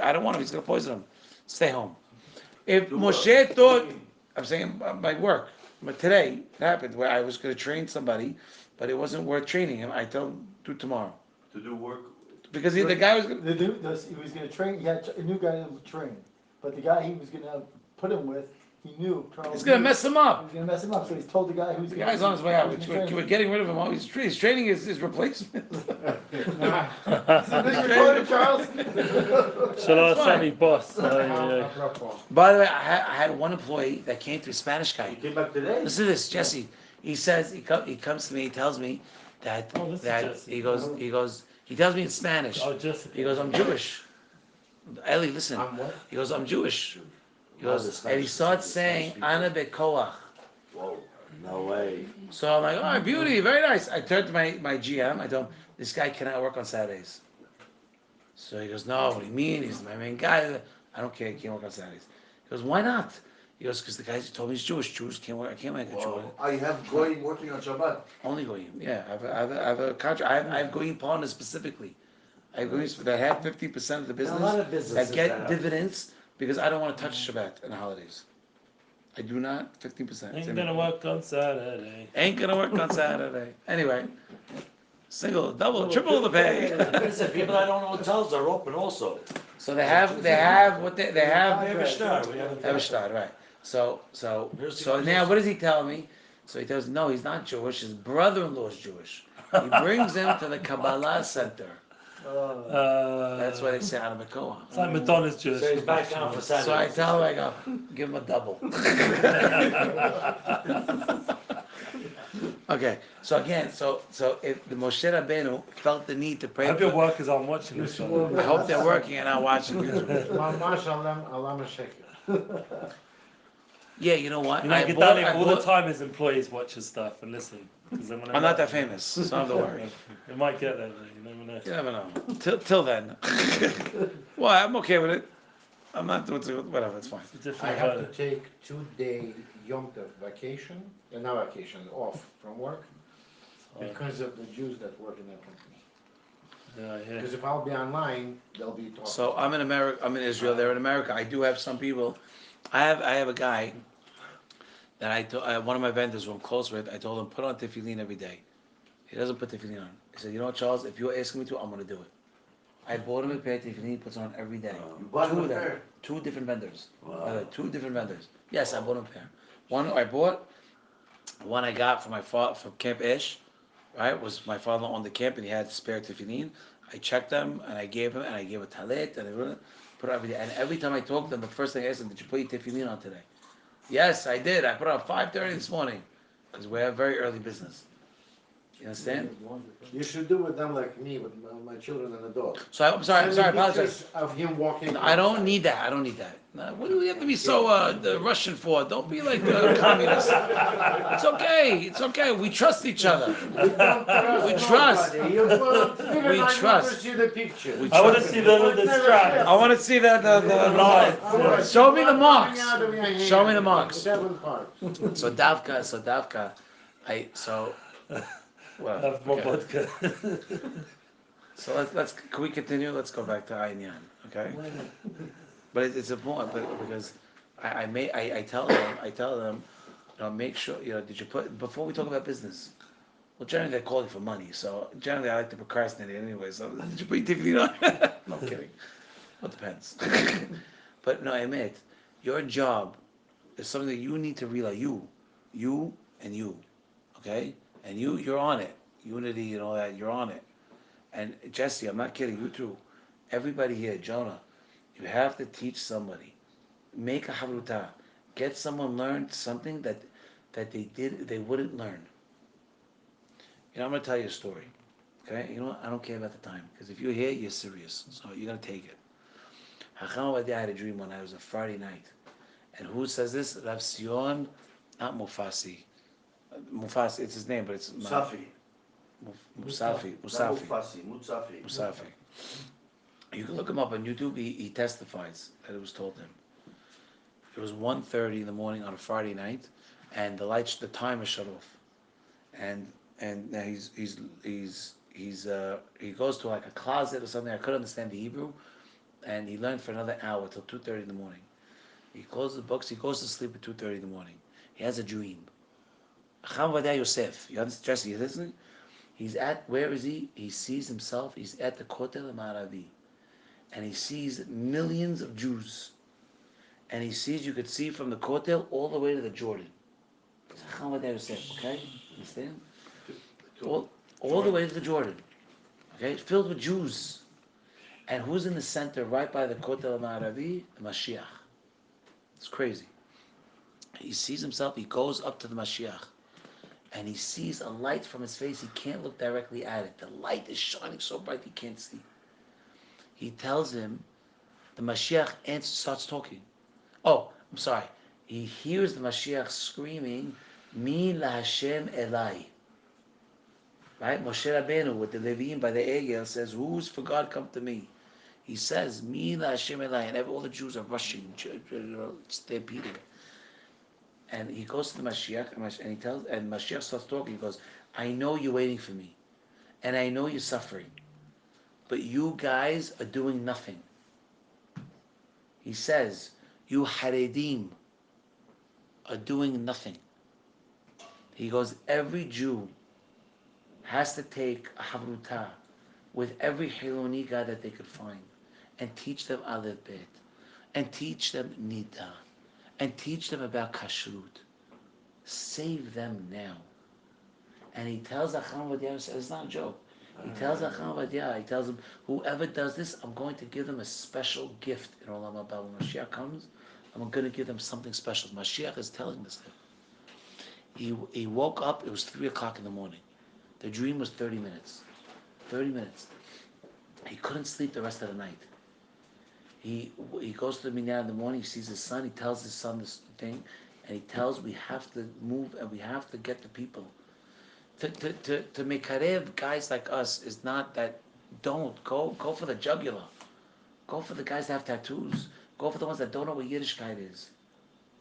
I don't want him, he's going to poison him. Stay home. If Moshe thought, I'm saying my work. But today it happened where I was going to train somebody, but it wasn't worth training him. I told him do tomorrow To do work. because the guy was. He was gonna train, he had a new guy to train, but the guy he was gonna put him with, he knew, Charles. It's going to mess him He up. was gonna mess him up, so he's told the guy who's. The gonna- guy's on his way out. who's gonna We're train him. getting rid of him. He's training his replacement. Big recording, Charles. Shelach fine. Sami boss. By the way, I had one employee that came to a Spanish guy. You came back today? Listen to this, Jesse. He says he comes to me. He tells me that Oh, this is that Jesse. he tells me in Spanish. Oh, Jessica. He goes, I'm Jewish. Eli, listen. I'm what? He goes, I'm Jewish. He Wow, goes, the and Spanish he starts speakers, saying, Spanish Ana bekoach. Whoa, no way. So I'm like, oh, beauty, very nice. I turned to my GM. I told him, this guy cannot work on Saturdays. So he goes, no, what do you mean? He's my main guy. I don't care. He can't work on Saturdays. He goes, why not? He goes, because the guy told me he's Jewish. Jews can't work. I can't make a Jew. Wow. I have Goyim working on Shabbat. Only goyim. Yeah, I have a contract. I have goyim partners specifically. I have goyim that have 50% of the There are a lot business of businesses that get have. dividends because I don't want to touch Shabbat and the holidays. I do not 15%. Ain't gonna work on Saturday. Ain't gonna work on Saturday. Anyway, single, double, triple the pay. Listen, people that own hotels are open also. So they have what they have. We have a star, we have a Have a start, right? So Here's the so good now news. what does he tell me? So he tells no, he's not Jewish. His brother-in-law is Jewish. He brings him to the Kabbalah Center. That's why they say out of Makoa. It's like Madonna's Jewish. So he's back down for Saturday. So I tell him, I go, give him a double. Okay, so again, so if the Moshe Rabbeinu felt the need to I pray, hope your workers aren't watching this. I hope they're working and not watching YouTube. Mamash alam sheker. Yeah, you know what? You know, I Gedalia, all the bought- time his employees watch his stuff and listen. 'Cause then when they I'm not watch that it- famous, so I don't have to worry. It might get there, though. You never know. You never know. Till then. Well, I'm okay with it. I'm not doing whatever. It's fine. It's a I different have to verdict. take 2-day Yom Tov vacation, not vacation, off from work, because of the Jews that work in that company. Yeah, I hear. Because if I'll be online, they'll be talking. So I'm in America. I'm in Israel. They're in America. I do have some people. I have a guy that one of my vendors who I'm close with. I told him put on tefillin every day. He doesn't put tefillin on. He said, you know what, Charles? If you're asking me to, I'm gonna do it. I bought him a pair of tefillin. He puts on every day. You bought him Two a of them. pair? Two different vendors. Wow. Two different vendors. Yes, I bought him a pair. One I bought. One I got from from Camp Ish. Right, was my father-in-law on the camp and he had spare tefillin. I checked them and I gave him and I gave a talit and I put it every day. And every time I talked to them, the first thing I asked them, did you put your tefillin on today? Yes, I did. I put it on 5:30 this morning because we have very early business. You understand? You should do with them like me, with my children and the dog. So I'm sorry. I Send me apologize. pictures of him walking. I don't outside. need that. I don't need that. No, what do we have to be so the Russian for? Don't be like the communists. It's okay. It's okay. We trust each other. We don't trust We trust. nobody. You put- We I trust. want to see the picture. We I want to trust. see the strap. I want to see the lines. Show me the marks. Show Show me the marks. 7 parts. So Davka. Well, Have more okay. vodka. So let's can we continue? Let's go back to Ayan, okay? But it's important, because I tell them, you know, make sure, you know, did you put before we talk about business? Well, generally they're calling for money, so generally I like to procrastinate anyway. So did you put your TV on? No, I'm kidding. Well, it depends. But no, I admit, your job is something that you need to realize. You and you, okay? And you're on it. Unity and all that, you're on it. And Jesse, I'm not kidding, you too. Everybody here, Jonah, you have to teach somebody. Make a haruta. Get someone learn something that they wouldn't learn. You know, I'm gonna tell you a story. Okay? You know what? I don't care about the time. Because if you're here, you're serious. So you're gonna take it. Hacham Ovadia had a dream one night. It was a Friday night. And who says this? Rav Sion, not Mufasi. Mufasi, it's his name, but it's Musafi. Musafi. Not Mufasi, Mutsafi. Musafi. You can look him up on YouTube. He testifies that it was told him. It was 1:30 in the morning on a Friday night, and the timer shut off. And now he goes to like a closet or something. I couldn't understand the Hebrew, and he learned for another hour till 2:30 in the morning. He closes the books. He goes to sleep at 2:30 in the morning. He has a dream. Chacham Ovadia Yosef. You understand, Jesse? You listening? He's at, where is he? He sees himself. He's at the Kotel Ma'aravi, and he sees millions of Jews. And he sees, you could see from the Kotel all the way to the Jordan. Chacham Ovadia Yosef. Okay, understand? All the way to the Jordan. Okay, filled with Jews. And who's in the center, right by the Kotel Ma'aravi? The Mashiach. It's crazy. He sees himself. He goes up to the Mashiach. And he sees a light from his face. He can't look directly at it. The light is shining so bright he can't see. He tells him, the Mashiach starts talking. Oh, I'm sorry. He hears the Mashiach screaming, Mi la Hashem Elai. Right? Moshe Rabbeinu with the Leviim by the Egel says, who's for God come to me? He says, Mi la Hashem Elai. And all the Jews are rushing, stampeding. And he goes to the Mashiach, and he tells, and Mashiach starts talking. He goes, I know you're waiting for me, and I know you're suffering, but you guys are doing nothing. He says, you Haredim are doing nothing. He goes, every Jew has to take a Havruta with every Hiloni guy that they could find, and teach them Aleph Bet, and teach them Nida, and teach them about kashrut. Save them now. And he tells Chacham Ovadia, it's not a joke. He tells Chacham Ovadia, he tells him, whoever does this, I'm going to give them a special gift in Olam Haba. When Mashiach comes, I'm going to give them something special. Mashiach is telling this thing. He woke up, it was 3 o'clock in the morning. The dream was 30 minutes. 30 minutes. He couldn't sleep the rest of the night. He goes to the minyan in the morning, he sees his son, he tells his son this thing, and he tells, we have to move and we have to get the people. To make karev guys like us is not that, don't. Go for the jugular. Go for the guys that have tattoos. Go for the ones that don't know what Yiddishkeit is.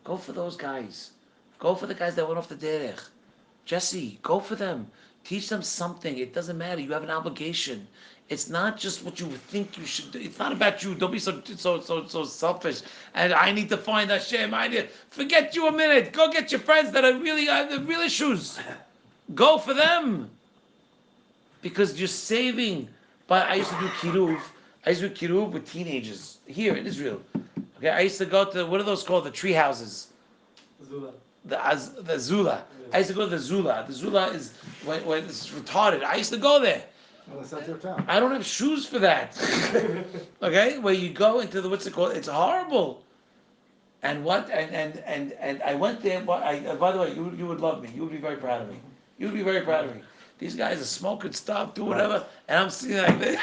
Go for those guys. Go for the guys that went off the derech. Jesse, go for them. Teach them something. It doesn't matter. You have an obligation. It's not just what you think you should do. It's not about you. Don't be so selfish. And I need to find Hashem. Forget you a minute. Go get your friends that are really the real issues. Go for them. Because you're saving. But I used to do kiruv. I used to do kiruv with teenagers here in Israel. Okay, I used to go to, what are those called? The tree houses. Zula. The Zula. I used to go to the Zula. The Zula is when it's retarded. I used to go there. Well, that's not their town. I don't have shoes for that. Okay, where you go into the, what's it called? It's horrible. And what? And I went there. But by the way, you would love me. You would be very proud of me. You would be very proud of me. These guys are smoking stuff, do whatever, and I'm sitting like this,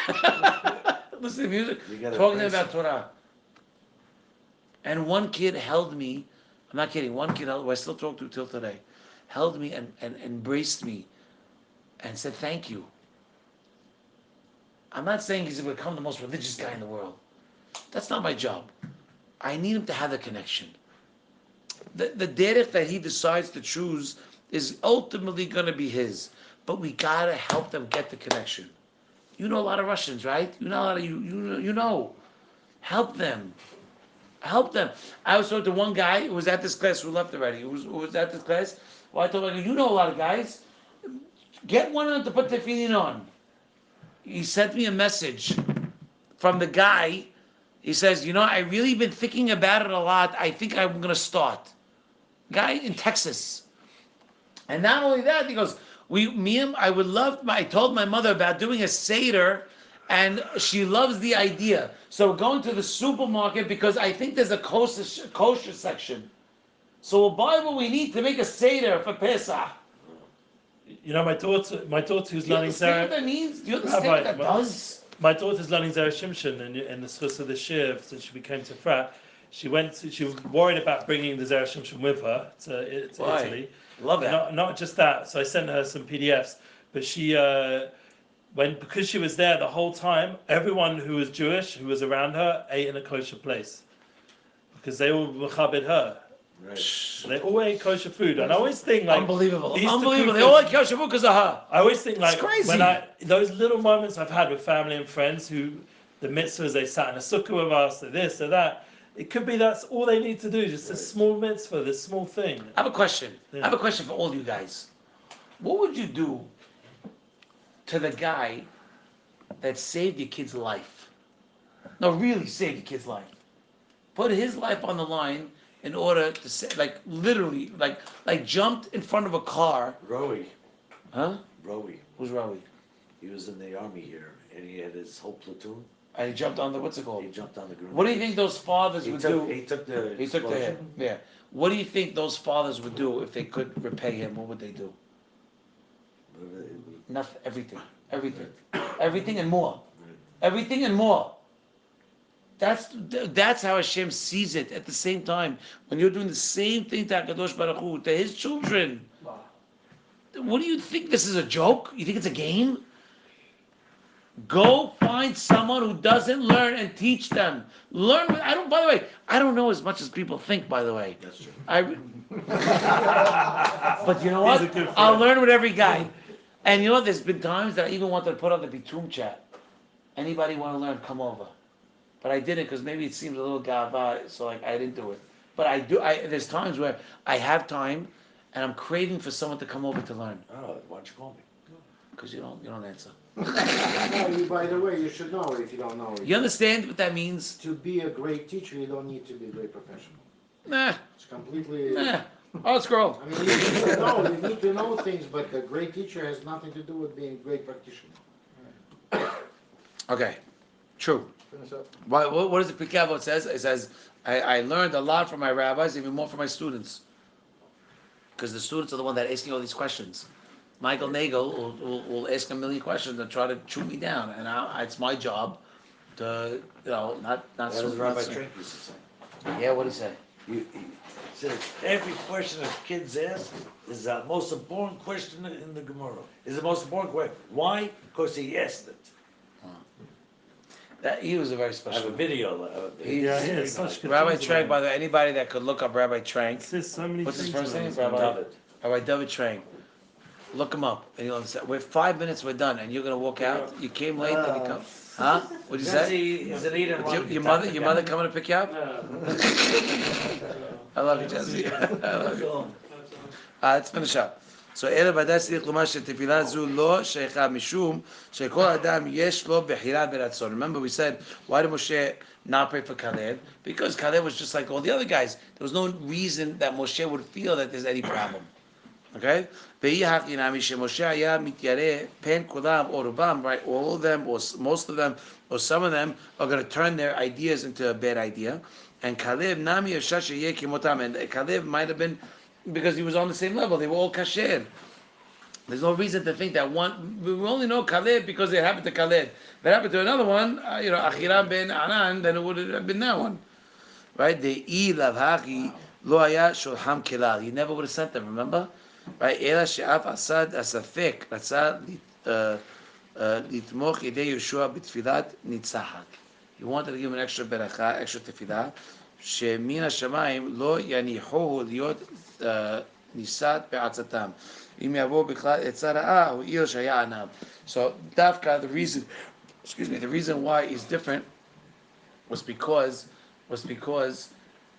listening to music, talking about Torah. And one kid held me. I'm not kidding. One kid who I still talk to till today, held me and embraced me, and said thank you. I'm not saying he's going to become the most religious guy in the world. That's not my job. I need him to have a connection. The derech that he decides to choose is ultimately going to be his. But we got to help them get the connection. You know a lot of Russians, right? You know a lot of you know. Help them. Help them. I was talking to one guy who was at this class who left already. Who was at this class? Well, I told him, you know a lot of guys. Get one of them to put tefillin on. He sent me a message from the guy. He says, I really been thinking about it a lot. I think I'm going to start. Guy in Texas. And not only that, he goes, I told my mother about doing a Seder, and she loves the idea. So we're going to the supermarket because I think there's a kosher section. So we'll buy what we need to make a Seder for Pesach. My daughter who's learning Zera. What that means? Do you understand what that does? My daughter's learning Zera Shimshon in the schus of the Shiv since she became to frat. She was worried about bringing the Zera Shimshon with her to Italy. Love it. Not just that. So I sent her some PDFs, but she because she was there the whole time, everyone who was Jewish who was around her ate in a kosher place because they all mechabed her. Right. They all ate kosher food, and I always think unbelievable. They all ate kosher food because of her. I always think it's crazy. Those little moments I've had with family and friends who the mitzvahs, they sat in a sukkah with us, or this or that. It could be that's all they need to do, just this small mitzvah, this small thing. I have a question. Yeah. I have a question for all you guys. What would you do to the guy that saved your kid's life? No, really saved your kid's life. Put his life on the line in order to say, like literally, like jumped in front of a car. Rowie. Huh? Rowie. Who's Rowie? He was in the army here, and he had his whole platoon. And he jumped on the what's it called? He jumped on the ground. What do you think those fathers would do? He took the. He took the hit. explosion. Yeah. What do you think those fathers would do if they could repay him? What would they do? Nothing. Everything and more. Everything and more. That's how Hashem sees it. At the same time, when you're doing the same thing to Hakadosh Baruch Hu, to His children, what do you think? This is a joke? You think it's a game? Go find someone who doesn't learn and teach them. Learn. I don't. By the way, I don't know as much as people think. By the way, That's true. but you know He's what? a good friend. I'll learn with every guy. And you know, there's been times that I even wanted to put on the Bitum chat. Anybody want to learn? Come over. But I didn't because maybe it seems a little gava, so like I didn't do it. But I do. There's times where I have time, and I'm craving for someone to come over to learn. Oh, why don't you call me? Because you don't answer. No, by the way, you should know it if you don't know it. You understand what that means? To be a great teacher, you don't need to be a great professional. Nah, It's completely. nah. Oh, scroll. I mean, you need to know things, but a great teacher has nothing to do with being a great practitioner. Okay, true. Finish up. What does the Pirkei Avot says? It says, I learned a lot from my rabbis, even more from my students. Because the students are the one that asking all these questions. Michael Nagel will ask a million questions and try to chew me down, and it's my job to, not. That was Rabbi Trink used to say. Yeah, what did he say? He says every question that kids ask is the most important question in the Gemara. Is the most important question. Why? Because he asked it. He was a very I have special. a video of it. He- Yeah, yeah, such good Rabbi things Trank, about by the way, anybody that could look up Rabbi Trank, It says so many what's his things first about name? it. Rabbi David. Rabbi David Trank. Look him up, and you'll understand. We're 5 minutes, we're done, and you're gonna walk out. You came late, then you come. Huh? What'd you say? Jesse is an eater. Your mother coming to pick you up? I love you, Jesse. I love you. Let's finish up. So ערב ודאי צריך לומר שתפילה זו לא שייכה משום שכל אדם יש לו בחירה ברצון. Remember we said, why did Moshe not pray for Caleb? Because Caleb was just like all the other guys. There was no reason that Moshe would feel that there's any problem. Okay? והיא הכי שמשה היה מתיירא פן כולם או רובם, right? All of them, or most of them, or some of them are going to turn their ideas into a bad idea. And Caleb nami yasha sheyeh kimotam. And Caleb might have been, because he was on the same level. They were all kasher. There's no reason to think that one. We only know Caleb because it happened to Caleb. If it happened to another one, Achiram ben Anan, then it would have been that one, right? The ilav haki lo haya shulham kelal. He never would have sent them. Remember, right? Ela she'af asad asafek ratzah litmoch yedei Yeshua b'tfilat nitzahak. He wanted to give him an extra beracha, extra tefillah. Shemin hashamayim lo yanichuhu liot nisat be'atzatam. So Dafka, the reason why he's different was because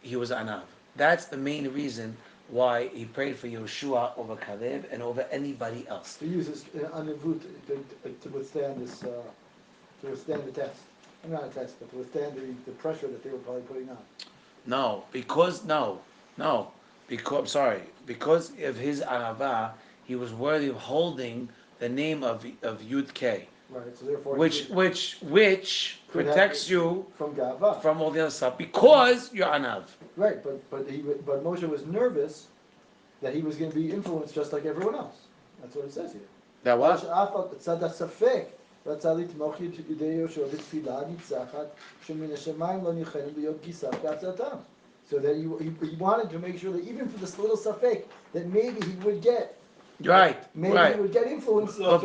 he was Anav. That's the main reason why he prayed for Yeshua over Caleb and over anybody else. To use this anivut to withstand this, to withstand the test. Not a test, but to withstand the pressure that they were probably putting on. Because of his Anavah, he was worthy of holding the name of Yud K. Right, so therefore. Which protects you from Gava. from all the other stuff because you're Anav. Right, but Moshe was nervous that he was going to be influenced just like everyone else. That's what it says here. That what? So that he wanted to make sure that even for this little safek, that maybe he would get. Right. Maybe Right. he would get influenced. But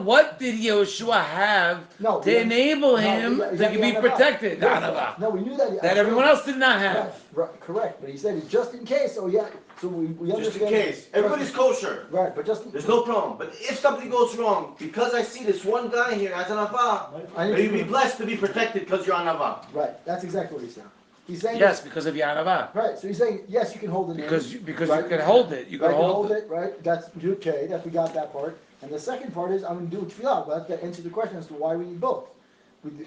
what did Yeshua have to enable him to be protected? Yes, no, we knew that. That everyone else did not have. Right, correct. But he said it just in case. So yeah, so we understand. Just in case. Everybody's kosher. Right, but just. There's no problem. But if something goes wrong, because I see this one guy here as an Avah, may you be blessed to be protected because you're an Avah. Right, that's exactly what he's saying. He's saying Yes, because of your anava. right. So he's saying yes, you can hold the name Because you right? can hold it. You can Right, hold it. it. Right. That's okay. That we got that part. And the second part is I'm going to do tefillah. But that answers the question as to why we need both.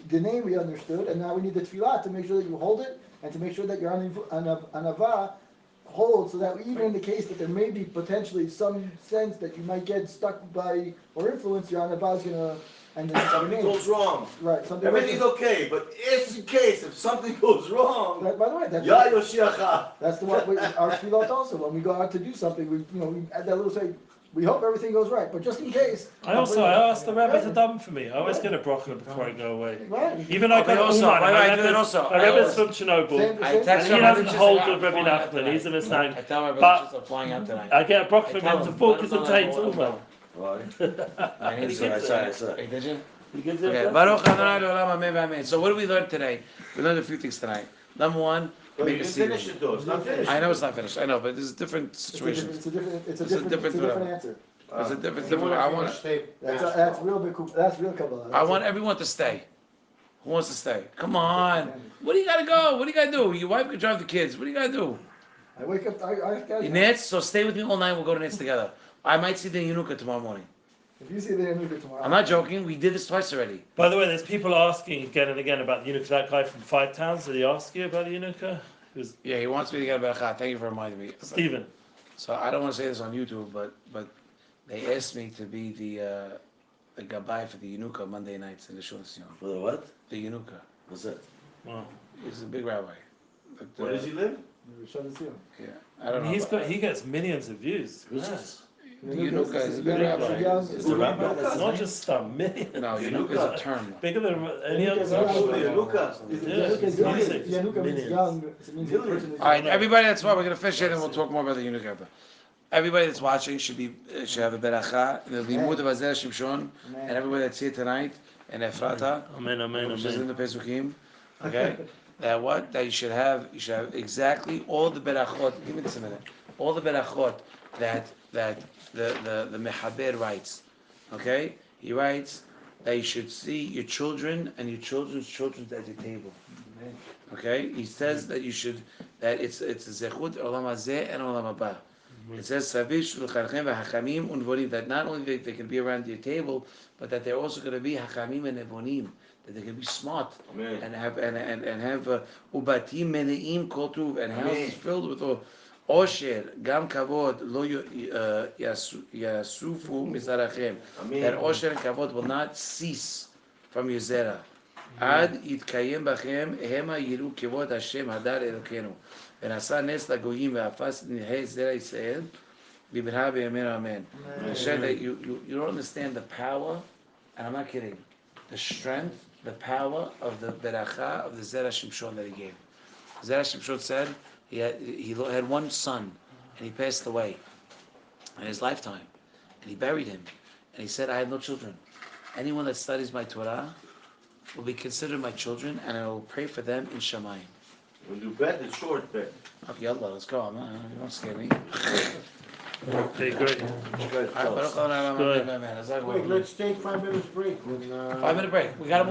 The name we understood, and now we need the tefillah to make sure that you hold it and to make sure that your anava holds, so that even in the case that there may be potentially some sense that you might get stuck by or influenced, your anava is gonna and then Something goes wrong. right. Something Everything's okay, but if in case if something goes wrong, By the way, that's Ya Yoshiacha. that's the one our tefillot also. When we go out to do something, we add that little say. We hope everything goes right, but just in case. I asked the rabbi to daven for me. I always get a bracha before I go away. Right. Even I got also, Uman. why do I do that also? My rabbi's from Chernobyl. I And text he my doesn't brother, hold I'm with Rabbi flying out Nachman. tonight. He's in Islam. I tell my But brother I'm flying out tonight. I get a bracha from tell him to him, focus no, and no, take no, Uman. I need to. Sorry. Did you? He gives you Okay. a Baruch blessing. Adonai Le'olam Amen V'Amen. So what did we learn today? We learned a few things tonight. Number one, No, you make a didn't seed. finish it though. It's not finished. I know it's not finished. I know, but there's different situations. It's a different It's a different answer. It's a different. You wanna I finish, want. stay That's past real big. That's real Kabbalah. I want everyone to stay. Who wants to stay? Come on. What do you gotta go? What do you gotta do? Your wife could drive the kids. What do you gotta do? I wake up. I Nets, so stay with me all night. We'll go to Nets together. I might see the Yanuka tomorrow morning. If you see the Yanuka tomorrow, I'm not joking. We did this twice already. By the way, there's people asking again and again about the Yunuka. That guy from Five Towns, did he ask you about the Yunuka? Yeah, he wants me to get a beracha. Thank you for reminding me. Stephen. So I don't want to say this on YouTube, but they asked me to be the gabbai for the Yanuka Monday nights in the Shul Sion. For the what? The Yanuka. What's that? Wow. He's a big rabbi. But, Where does he live? Yeah, I don't know. He gets millions of views. Who's this? The Yanuka is a big rabbi. Is the rabbi? It's not just a million. No, Yanuka is a term. Bigger than any Yanuka other. is actually- Yanuka. Yanuka means young. It means the person is All right, young. everybody. That's why we're gonna finish it, and we'll talk more about the Yanuka after. Everybody that's watching should have a beracha. There'll be Limud of Zera Shimshon, and everybody that's here tonight and Ephrata, Amen. which is in the Pesukim. Okay, that you should have exactly all the berachot. Give me this a minute. All the berachot that the Mechaber writes. Okay, he writes that you should see your children and your children's children at your table. Okay, he says that it's a zechut olam hazeh and olam haba. It says savish l'charchem v'hachamim unvonim, that not only they can be around your table, but that they're also going to be hachamim and nevonim, that they can be smart and have ubatim meneim kol tuv, and houses filled with all osher gam kavod lo yasufu mizarachem, that osher and kavod will not cease from your zera. Ad yitkayem bachem hema yiru kivod Hashem hadar Elokeinu. ונעשה נס לגויים ואפס נהי זרע ישראל במהרה בימינו אמן. Hashem, that you don't understand the power, and I'm not kidding, the strength, the power of the beracha of the Zera Shimshon that he gave. Zera Shimshon said he had one son and he passed away in his lifetime, and he buried him, and he said, I have no children. Anyone that studies my Torah will be considered my children, and I will pray for them in Shamayim. When you bet, it's short bet. Okay, yalla, let's go. You don't scare me. Okay, great. All right, Baruch Adonai Olam Amen. Wait, let's take 5 minutes break. 5 minute break. We got to